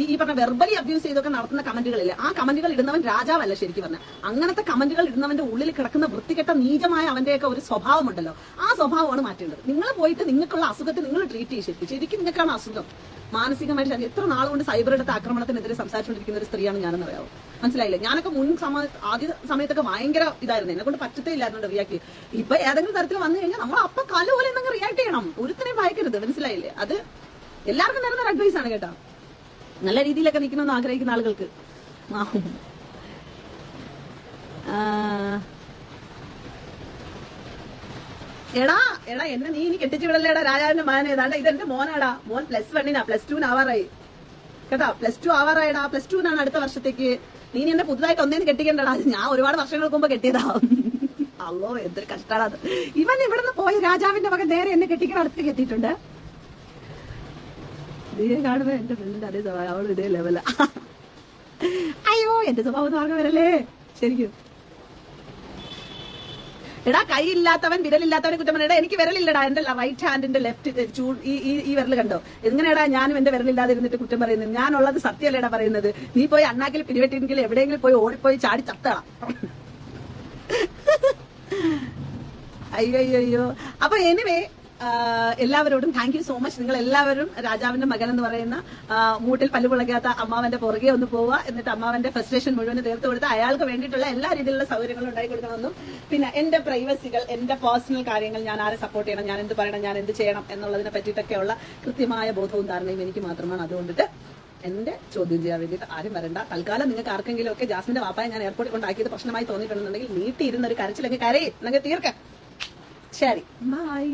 ഈ പറഞ്ഞ വെർബലി അബ്യൂസ് ചെയ്തൊക്കെ നടത്തുന്ന കമന്റുകളില്ലേ, ആ കമന്റുകൾ ഇടുന്നവൻ രാജാവല്ല. ശരിക്കും പറഞ്ഞാൽ അങ്ങനത്തെ കമന്റുകൾ ഇടുന്നവന്റെ ഉള്ളിൽ കിടക്കുന്ന വൃത്തികെട്ട നീചമായ അവന്റെയൊക്കെ ഒരു സ്വഭാവം ഉണ്ടല്ലോ, ആ സ്വഭാവമാണ് മാറ്റേണ്ടത്. നിങ്ങൾ പോയിട്ട് നിങ്ങൾക്കുള്ള അസുഖത്തെ നിങ്ങൾ ട്രീറ്റ് ചെയ്ത് ശരിക്കും നിങ്ങൾക്കാണ് അസുഖം. മാനസികമായിട്ട് എത്ര നാളുകൊണ്ട് സൈബർ എടുത്ത ആക്രമണത്തിനെതിരെ സംസാരിച്ചുകൊണ്ടിരിക്കുന്ന ഒരു സ്ത്രീയാണ് ഞാനെന്ന് അറിയാവോ? മനസ്സിലായില്ലേ? ഞാനൊക്കെ ആദ്യ സമയത്തൊക്കെ ഭയങ്കര ഇതായിരുന്നു, എന്നെ കൊണ്ട് പറ്റത്തേ ഇല്ലായിരുന്നു റിയാക്ട്. ഇപ്പൊ ഏതെങ്കിലും തരത്തിൽ വന്നു കഴിഞ്ഞാൽ നമ്മൾ അപ്പൊ കല പോലെ എന്തെങ്കിലും റിയാക്ട് ചെയ്യണം. ഒരുത്തനെയും ഭയക്കരുത്. മനസ്സിലായില്ലേ? അത് എല്ലാവർക്കും തരുന്ന അഡ്വൈസ് ആണ് കേട്ടോ. നല്ല രീതിയിലൊക്കെ നിൽക്കണമെന്ന് ആഗ്രഹിക്കുന്ന ആളുകൾക്ക്. എടാ എന്നെ നീ ഇനി കെട്ടിച്ചു വിടല്ലേടാ രാജാവിന്റെ മകൻ. ഏതാണ്ട് ഇതെന്റെ മോനാടാ. മോൻ +1 +2 ആവാറായി കേട്ടോ. +2 ആവാറായിടാ. +2 അടുത്ത വർഷത്തേക്ക്. നീ എന്നെ പുതുതായിട്ട് ഒന്നേന്ന് കെട്ടിക്കണ്ടടാ. ഞാൻ ഒരുപാട് വർഷങ്ങൾക്ക് മുമ്പ് കെട്ടിയതാ. അല്ലോ എന്തൊരു കഷ്ടാണ്. ഇവൻ ഇവിടുന്ന് പോയി രാജാവിന്റെ മകൻ നേരെ എന്നെ കെട്ടിക്കാൻ അടുത്തേക്ക് എത്തിയിട്ടുണ്ട്. നീ കാണുമ്പോ എന്റെ ഫ്രണ്ടിന്റെ അതേ സ്വഭാവം, അവളും ഇതേ ലെവലാ. അയ്യോ എന്റെ സ്വഭാവം മാർഗം വരല്ലേ ശരിക്കും. എടാ, കൈയില്ലാത്തവൻ വിരലില്ലാത്തവനെ കുറ്റം പറയടാ. എനിക്ക് വിരലില്ലടാ. എന്റെ റൈറ്റ് ഹാൻഡിന്റെ ലെഫ്റ്റ് ഈ വിരൽ കണ്ടോ? എങ്ങനെയാടാ ഞാനും എന്റെ വിരലില്ലാതെ ഇരുന്നിട്ട് കുറ്റം പറയുന്നത്? ഞാനുള്ളത് സത്യമല്ലേടാ പറയുന്നത്. നീ പോയി അണ്ണാക്കിൽ പിരിവെട്ടിയെങ്കിൽ എവിടെയെങ്കിലും പോയി ഓടിപ്പോയി ചാടി ചത്തടാ. അയ്യോ. അപ്പൊ എനിവേ എല്ലാവരോടും താങ്ക് യു സോ മച്ച്. നിങ്ങൾ എല്ലാവരും രാജാവിന്റെ മകൻ എന്ന് പറയുന്ന മൂട്ടിൽ പല്ല് പുളയ്ക്കാത്ത അമ്മാവന്റെ പുറകെ ഒന്ന് പോവുക. എന്നിട്ട് അമ്മാവന്റെ ഫ്രസ്ട്രേഷൻ മുഴുവൻ തീർത്ത് കൊടുത്ത് അയാൾക്ക് വേണ്ടിയിട്ടുള്ള എല്ലാ രീതിയിലുള്ള സൗകര്യങ്ങളും ഉണ്ടായി കൊടുക്കണമെന്നും, പിന്നെ എന്റെ പ്രൈവസികൾ, എന്റെ പേഴ്സണൽ കാര്യങ്ങൾ, ഞാൻ ആരെ സപ്പോർട്ട് ചെയ്യണം, ഞാൻ എന്ത് പറയണം, ഞാൻ എന്ത് ചെയ്യണം എന്നുള്ളതിനെ പറ്റിയിട്ടൊക്കെയുള്ള കൃത്യമായ ബോധവും ധാരണയും എനിക്ക് മാത്രമാണ്. അതുകൊണ്ടിട്ട് എന്റെ ചോദ്യം ചെയ്യാൻ വേണ്ടിയിട്ട് ആരും വരണ്ട. തൽക്കാലം നിങ്ങൾക്ക് ആർക്കെങ്കിലും ഒക്കെ ജാസ്മിന്റെ വാപ്പായ ഞാൻ എയർപോർട്ടിൽ കൊണ്ടാക്കിയത് പ്രശ്നമായി തോന്നിയിട്ടുണ്ടെന്നുണ്ടെങ്കിൽ നീട്ടിയിരുന്ന ഒരു കരച്ചിലൊക്കെ കരയും, നിങ്ങൾക്ക് തീർക്കാം. ശരി, ബൈ.